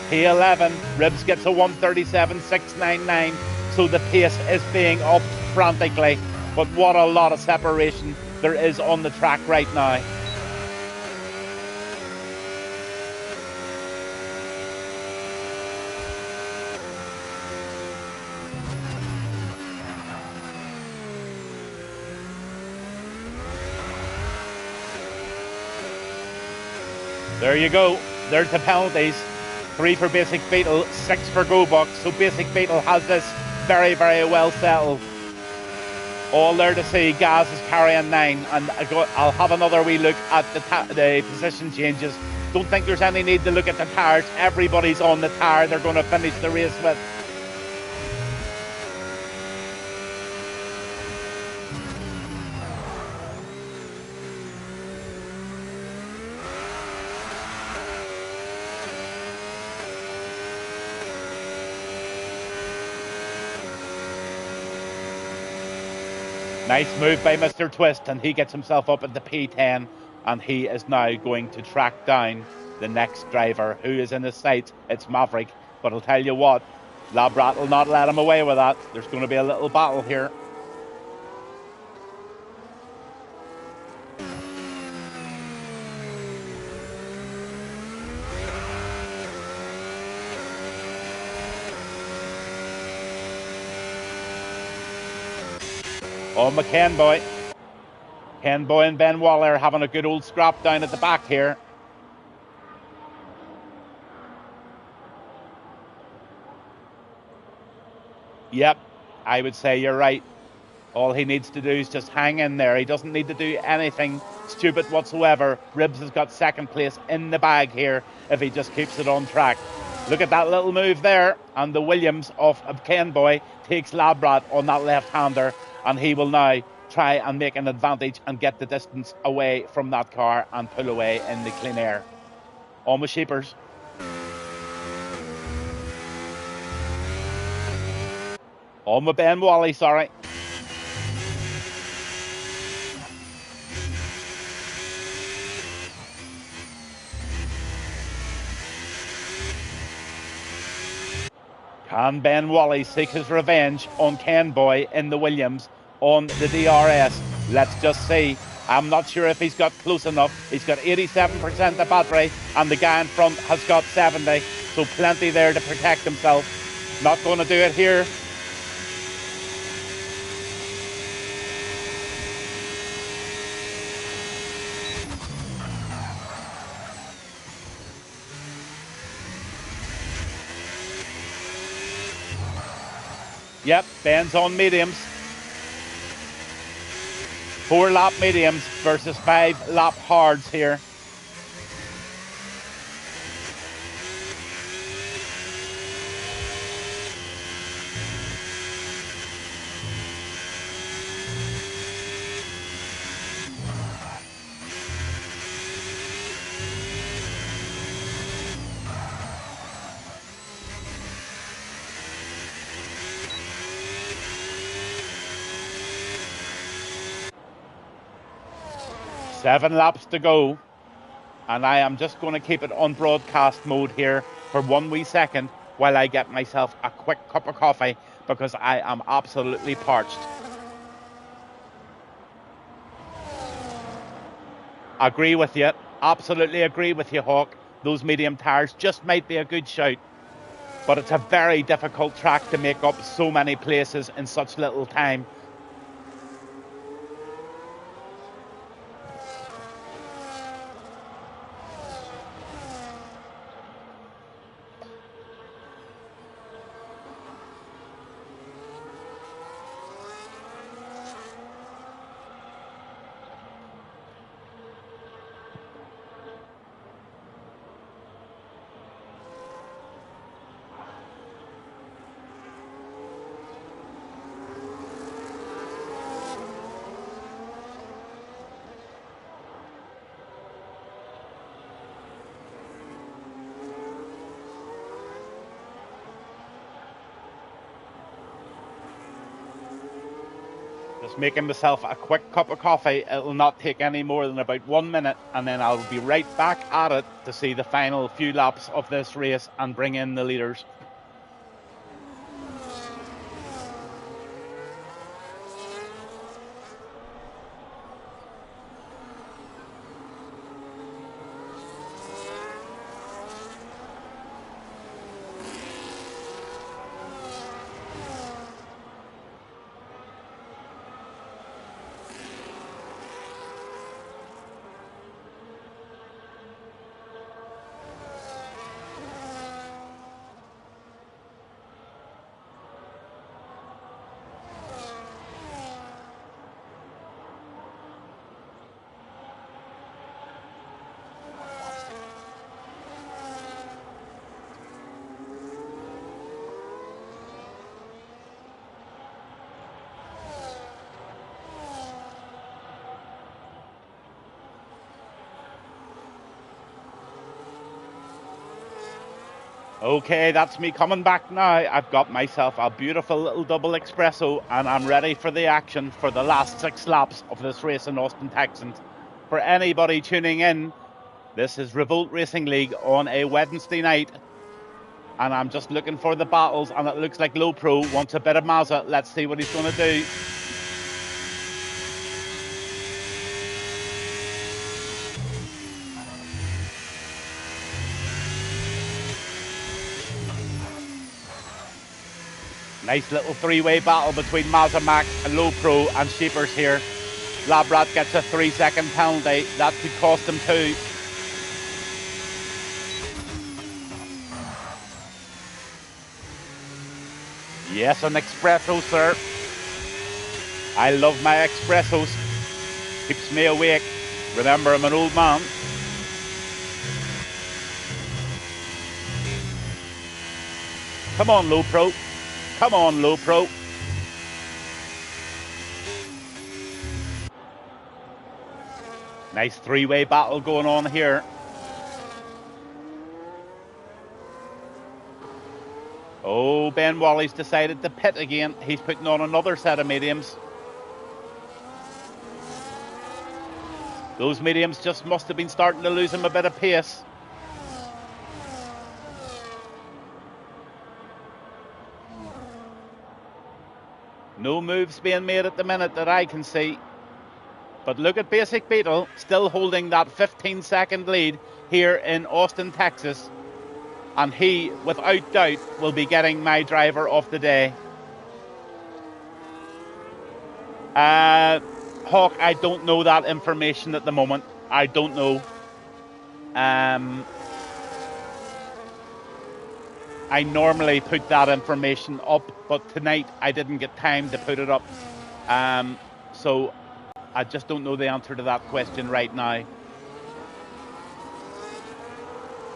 P11. Ribs gets a 1:37.699. So the pace is being upped frantically. But what a lot of separation there is on the track right now. There you go. There's the penalties. 3 for Basic Beetle, 6 for GoBox. So Basic Beetle has this very, very well settled. All there to see, Gaz is carrying 9, and I'll have another wee look at the position changes. Don't think there's any need to look at the tyres. Everybody's on the tyre they're going to finish the race with. Nice move by Mr. Twist, and he gets himself up at the P10, and he is now going to track down the next driver who is in his sights. It's Maverick, but I'll tell you what, Labrat will not let him away with that. There's going to be a little battle here. Oh, McCain boy. Ken Boy and Ben Waller having a good old scrap down at the back here. Yep, I would say you're right. All he needs to do is just hang in there. He doesn't need to do anything stupid whatsoever. Ribs has got second place in the bag here if he just keeps it on track. Look at that little move there. And the Williams of Ken Boy takes Labrat on that left-hander. And he will now try and make an advantage and get the distance away from that car and pull away in the clean air. Almost sheepers. On with Ben Wally, sorry. Can Ben Wally seek his revenge on Ken Boy in the Williams on the DRS? Let's just see. I'm not sure if he's got close enough. He's got 87% the battery, and the guy in front has got 70, so plenty there to protect himself. Not going to do it here. Yep, Ben's on mediums. 4 lap mediums versus 5 lap hards here. Seven laps to go, and I am just going to keep it on broadcast mode here for 1 wee second while I get myself a quick cup of coffee because I am absolutely parched. Agree with you. Absolutely agree with you, Hawk. Those medium tyres just might be a good shout. But it's a very difficult track to make up so many places in such little time. Just making myself a quick cup of coffee. It'll not take any more than about 1 minute, and then I'll be right back at it to see the final few laps of this race and bring in the leaders. Okay, that's me coming back now. I've got myself a beautiful little double espresso and I'm ready for the action for the last 6 laps of this race in Austin, Texas. For anybody tuning in, this is Revolt Racing League on a Wednesday night. And I'm just looking for the battles, and it looks like Low Pro wants a bit of Mazza. Let's see what he's going to do. Nice little 3-way battle between Mazza Max and Low Pro and Sheepers here. Labrat gets a 3-second penalty. That could cost him 2. Yes, an espresso, sir. I love my espressos. Keeps me awake. Remember, I'm an old man. Come on, Low Pro. Come on, Low Pro. Nice 3-way battle going on here. Oh, Ben Wally's decided to pit again. He's putting on another set of mediums. Those mediums just must have been starting to lose him a bit of pace. No moves being made at the minute that I can see. But look at Basic Beetle still holding that 15-second lead here in Austin, Texas. And he, without doubt, will be getting my driver of the day. Hawk, I don't know that information at the moment. I don't know. I normally put that information up, but tonight I didn't get time to put it up. So I just don't know the answer to that question right now.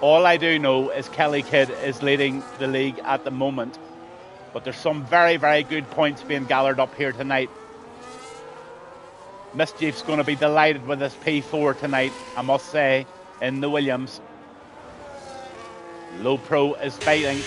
All I do know is Kelly Kidd is leading the league at the moment. But there's some very, very good points being gathered up here tonight. Mischief's going to be delighted with this P4 tonight, I must say, in the Williams. Low Pro is fighting.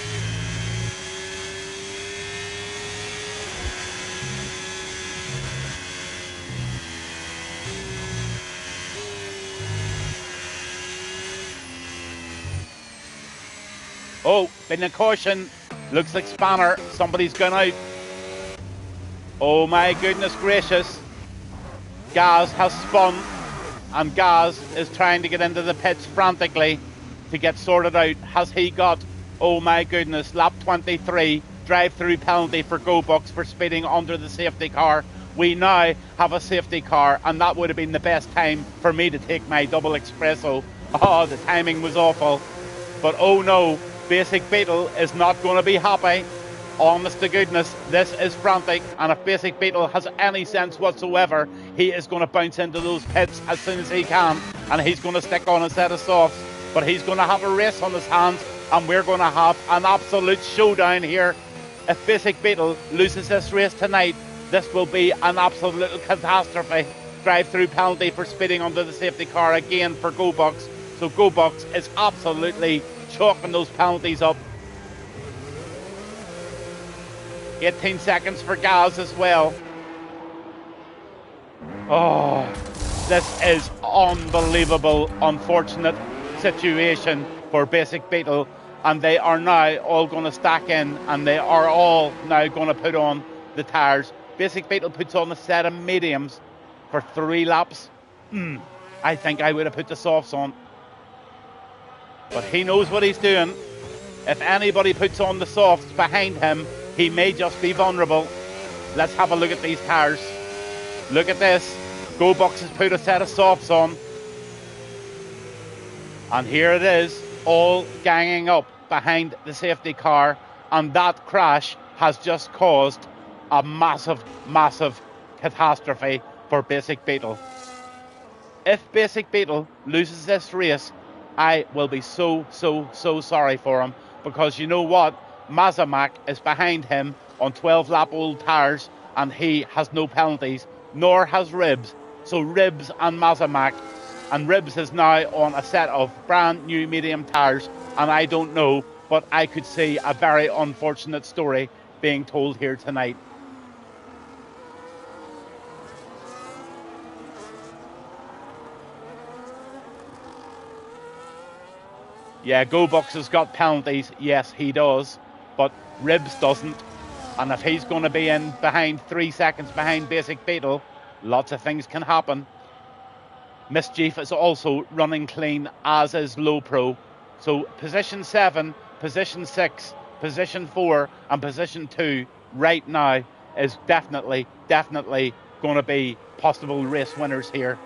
Oh, been a caution. Looks like Spanner. Somebody's gone out. Oh my goodness gracious. Gaz has spun, and Gaz is trying to get into the pits frantically to get sorted out. Has he got, oh my goodness, lap 23, drive-through penalty for GoBucks for speeding under the safety car. We now have a safety car, and that would have been the best time for me to take my double espresso. Oh, the timing was awful. But oh no, Basic Beetle is not going to be happy. Honest to goodness, this is frantic, and if Basic Beetle has any sense whatsoever, he is going to bounce into those pits as soon as he can, and he's going to stick on a set of softs. But he's going to have a race on his hands, and we're going to have an absolute showdown here. If Basic Beetle loses this race tonight, this will be an absolute little catastrophe. Drive-through penalty for speeding under the safety car again for GoBucks. So GoBucks is absolutely chalking those penalties up. 18 seconds for Gaz as well. Oh, this is unbelievable, unfortunate situation for Basic Beetle, and they are now all going to stack in, and they are all now going to put on the tyres. Basic Beetle puts on a set of mediums for 3 laps. I think I would have put the softs on, but he knows what he's doing. If anybody puts on the softs behind him, he may just be vulnerable. Let's have a look at these tyres. Look at this. GoBucks has put a set of softs on. And here it is, all ganging up behind the safety car. And that crash has just caused a massive, massive catastrophe for Basic Beetle. If Basic Beetle loses this race, I will be so sorry for him. Because you know what? Mazamak is behind him on 12-lap-old tyres, and he has no penalties, nor has Ribs. So Ribs and Mazamak, and Ribs is now on a set of brand new medium tyres, and I don't know, but I could see a very unfortunate story being told here tonight. Yeah, GoBucks has got penalties. Yes, he does. But Ribs doesn't. And if he's going to be in behind 3 seconds behind Basic Beetle, lots of things can happen. Mischief is also running clean, as is Low Pro. So position 7, position 6, position 4 and position 2 right now is definitely going to be possible race winners here.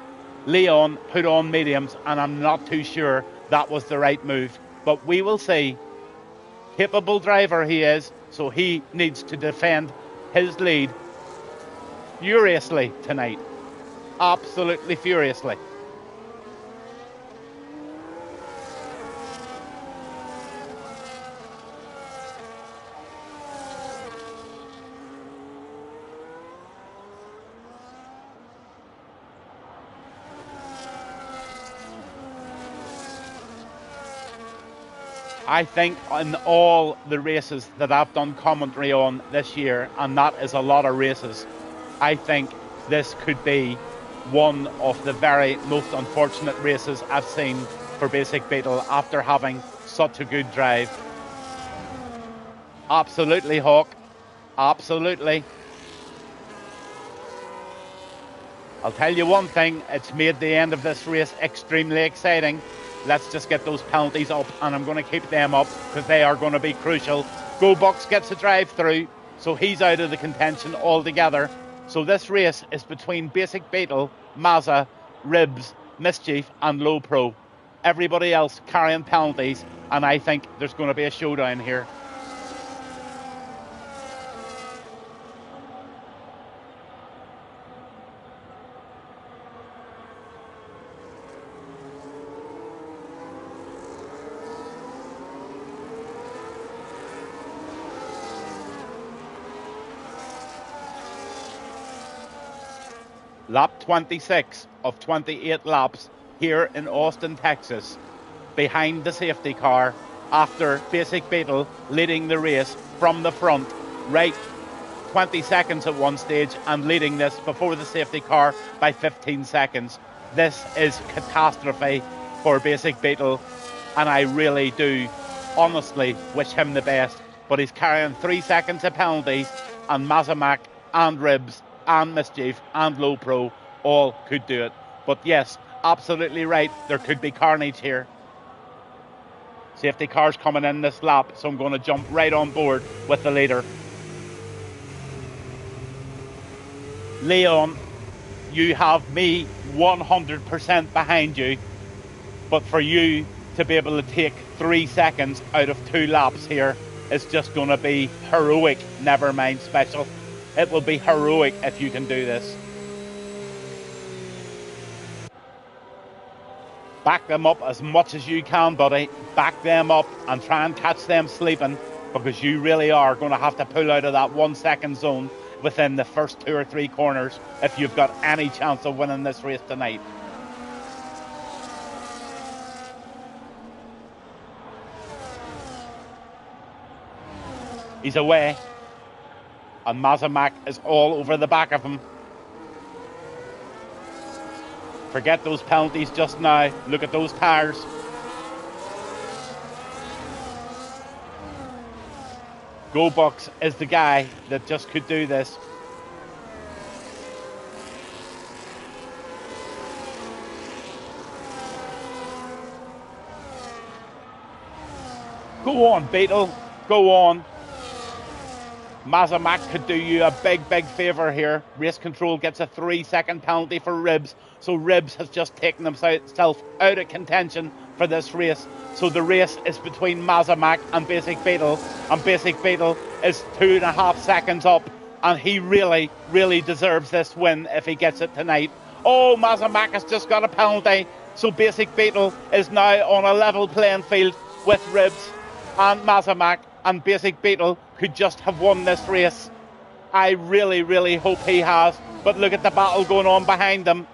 Leon put on mediums, and I'm not too sure that was the right move. But we will see. Capable driver he is, so he needs to defend his lead furiously tonight. Absolutely furiously. I think in all the races that I've done commentary on this year, and that is a lot of races, I think this could be one of the very most unfortunate races I've seen for Basic Beetle after having such a good drive. Absolutely, Hawk. Absolutely. I'll tell you one thing, it's made the end of this race extremely exciting. Let's just get those penalties up, and I'm going to keep them up because they are going to be crucial. GoBucks gets a drive through, so he's out of the contention altogether. So this race is between Basic Beetle, Mazza, Ribs, Mischief and Low Pro. Everybody else carrying penalties, and I think there's going to be a showdown here. Lap 26 of 28 laps here in Austin, Texas, behind the safety car after Basic Beetle leading the race from the front, right 20 seconds at one stage, and leading this before the safety car by 15 seconds. This is catastrophe for Basic Beetle, and I really do honestly wish him the best, but he's carrying 3 seconds of penalties, and Mazamak and Ribs and Mischief and Low Pro all could do it. But yes, absolutely right, there could be carnage here. Safety cars coming in this lap, so I'm going to jump right on board with the leader. Leon, you have me 100% behind you, but for you to be able to take 3 seconds out of 2 laps here is just going to be heroic, never mind special. It will be heroic if you can do this. Back them up as much as you can, buddy. Back them up and try and catch them sleeping, because you really are going to have to pull out of that 1 second zone within the first 2 or 3 corners if you've got any chance of winning this race tonight. He's away, and Mazamak is all over the back of him. Forget those penalties just now. Look at those tyres. GoBucks is the guy that just could do this. Go on, Beetle. Go on. Mazamak could do you a big, big favour here. Race Control gets a 3 second penalty for Ribs. So Ribs has just taken himself out of contention for this race. So the race is between Mazamak and Basic Beetle. And Basic Beetle is 2.5 seconds up. And he really, really deserves this win if he gets it tonight. Oh, Mazamak has just got a penalty. So Basic Beetle is now on a level playing field with Ribs and Mazamak. And Basic Beetle could just have won this race. I really, really hope he has. But look at the battle going on behind them.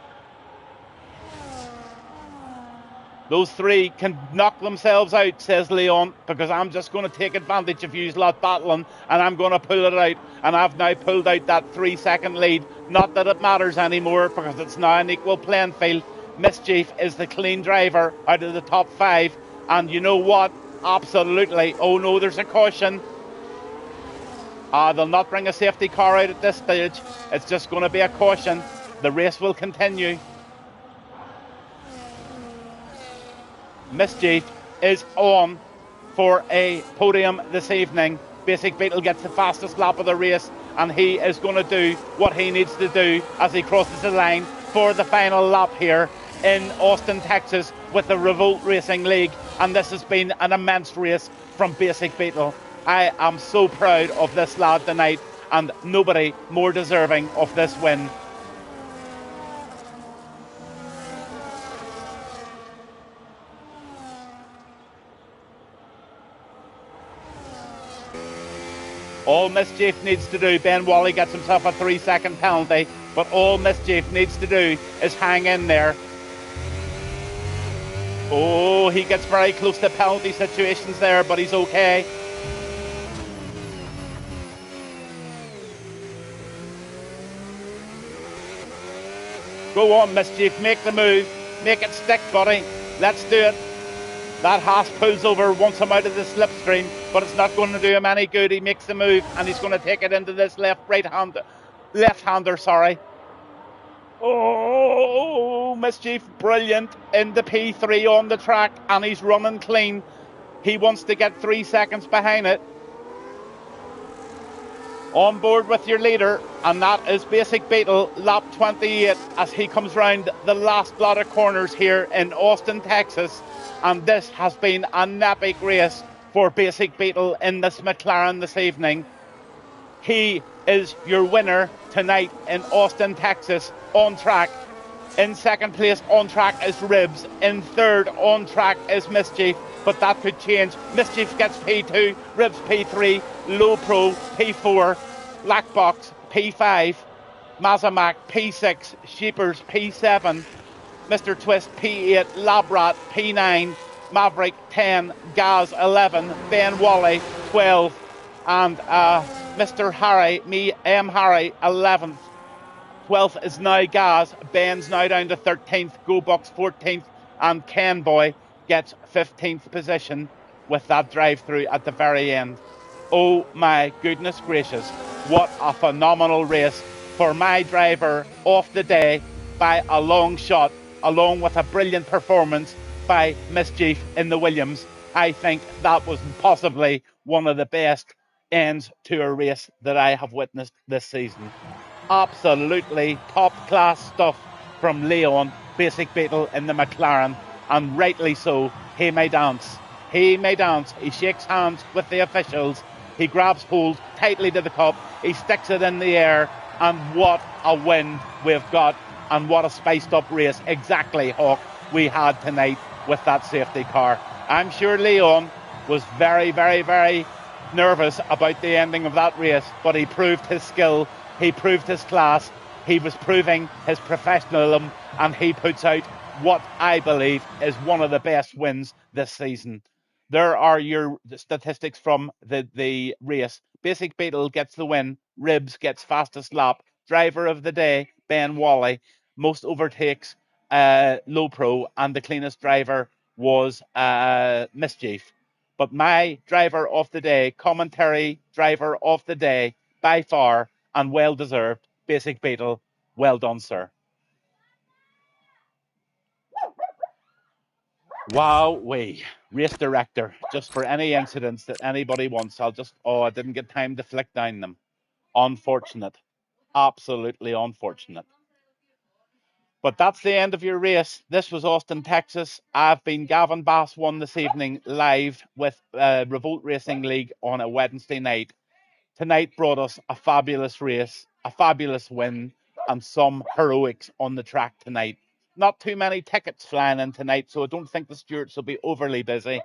Those 3 can knock themselves out, says Leon, because I'm just going to take advantage of you lot battling, and I'm going to pull it out. And I've now pulled out that 3 second lead. Not that it matters anymore, because it's now an equal playing field. Mischief is the clean driver out of the top 5. And you know what? Absolutely. Oh no, there's a caution. They'll not bring a safety car out at this stage. It's just going to be a caution. The race will continue. Mischief is on for a podium this evening. Basic Beetle gets the fastest lap of the race, and he is going to do what he needs to do as he crosses the line for the final lap here in Austin, Texas, with the Revolt Racing League. And this has been an immense race from Basic Beetle. I am so proud of this lad tonight, and nobody more deserving of this win. All Mischief needs to do, Ben Wally gets himself a 3 second penalty, but all Mischief needs to do is hang in there. Oh, he gets very close to penalty situations there, but he's okay. Go on, Mischief, make the move. Make it stick, buddy. Let's do it. That Haas pulls over, wants him out of the slipstream, but it's not going to do him any good. He makes the move, and he's going to take it into this left-hander, sorry. Oh, Mischief, brilliant in the P3 on the track, and he's running clean. He wants to get 3 seconds behind it. On board with your leader, and that is Basic Beetle, lap 28, as he comes round the last lot of corners here in Austin, Texas. And this has been an epic race for Basic Beetle in this McLaren this evening. He is your winner tonight in Austin, Texas, on track. In second place on track is Ribs. In third on track is Mischief, but that could change. Mischief gets P2, Ribs P3, Low Pro P4, Black Box P5, Mazamak P6, Sheepers P7, Mr. Twist P8, Labrat P9, Maverick 10, Gaz 11, Ben Wally 12, and Mr. Harry, Harry 11th. 12th is now Gaz. Ben's now down to 13th, GoBucks 14th, and Ken Boy gets 15th position. with that drive-through at the very end. Oh my goodness gracious, what a phenomenal race for my driver of the day by a long shot, along with a brilliant performance by Mischief in the Williams. I think that was possibly one of the best ends to a race that I have witnessed this season. Absolutely top class stuff from Leon, Basic Beetle in the McLaren, and rightly so. He may dance. He may dance. He shakes hands with the officials. He grabs hold tightly to the cup. He sticks it in the air. And what a win we've got. And what a spiced up race. Exactly, Hawk, we had tonight with that safety car. I'm sure Leon was very, very, very nervous about the ending of that race. But he proved his skill. He proved his class. He was proving his professionalism. And he puts out what I believe is one of the best wins this season. There are your statistics from the race. Basic Beetle gets the win. Ribs gets fastest lap. Driver of the day, Ben Wally. Most overtakes, Low Pro. And the cleanest driver was Mischief. But my driver of the day, commentary driver of the day, by far, and well deserved, Basic Beetle. Well done, sir. Wowee. Race director, just for any incidents that anybody wants, I didn't get time to flick down them. Unfortunate. Absolutely unfortunate. But that's the end of your race. This was Austin, Texas. I've been Gavin Bass 1 this evening, live with Revolt Racing League on a Wednesday night. Tonight brought us a fabulous race, a fabulous win, and some heroics on the track tonight. Not too many tickets flying in tonight, so I don't think the stewards will be overly busy.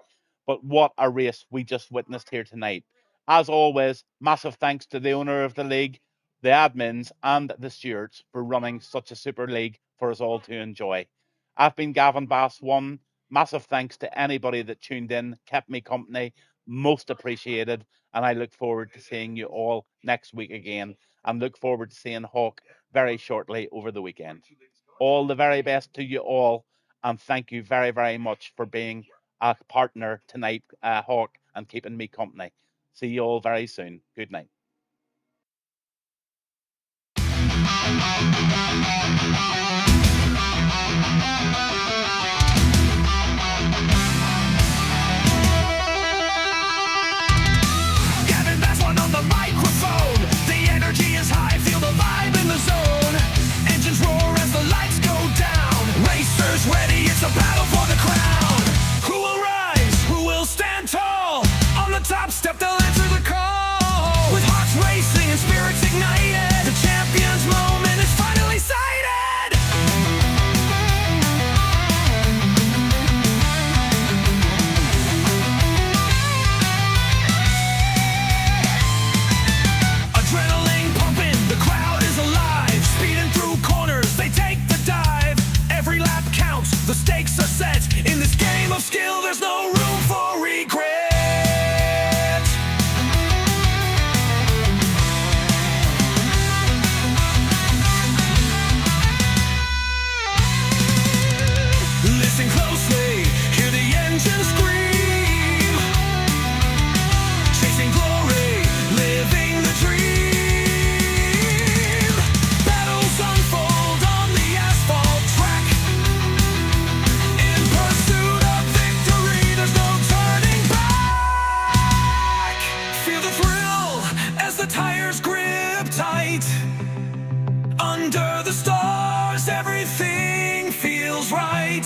But what a race we just witnessed here tonight. As always, massive thanks to the owner of the league, the admins, and the stewards for running such a super league for us all to enjoy. I've been Gavin Bass 1. Massive thanks to anybody that tuned in, kept me company. Most appreciated. And I look forward to seeing you all next week again. And look forward to seeing Hawk very shortly over the weekend. All the very best to you all. And thank you very, very much for being a partner tonight, Hawk, and keeping me company. See you all very soon. Good night. Gavin Bass one on the microphone. The energy is high, feel the vibe in the zone. Engines roar as the lights go down. Racers ready, it's a battle for the crown. Who will rise? Who will stand tall? On the top step, they'll answer the call. With hearts racing and spirits ignited, the champion's moment is finally sighted. Adrenaline pumping, the crowd is alive. Speeding through corners, they take the dive. Every lap counts, the stakes are set. In this game of skill, there's no room for regret. Listen closely, hear the engine scream. Chasing glory, living the dream. Battles unfold on the asphalt track. In pursuit of victory, there's no turning back. Feel the thrill as the tires grip tight. Under the stars, everything feels right.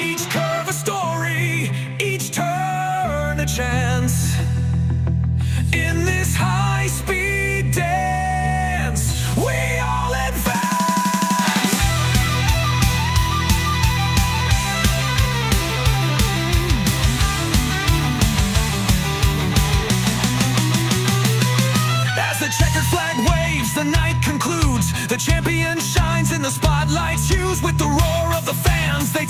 Each curve a story, each turn a chance. In this high-speed dance, we all advance. As the checkered flag waves, the night concludes. The champion shines in the spotlight's hues. With the roar of the fans, they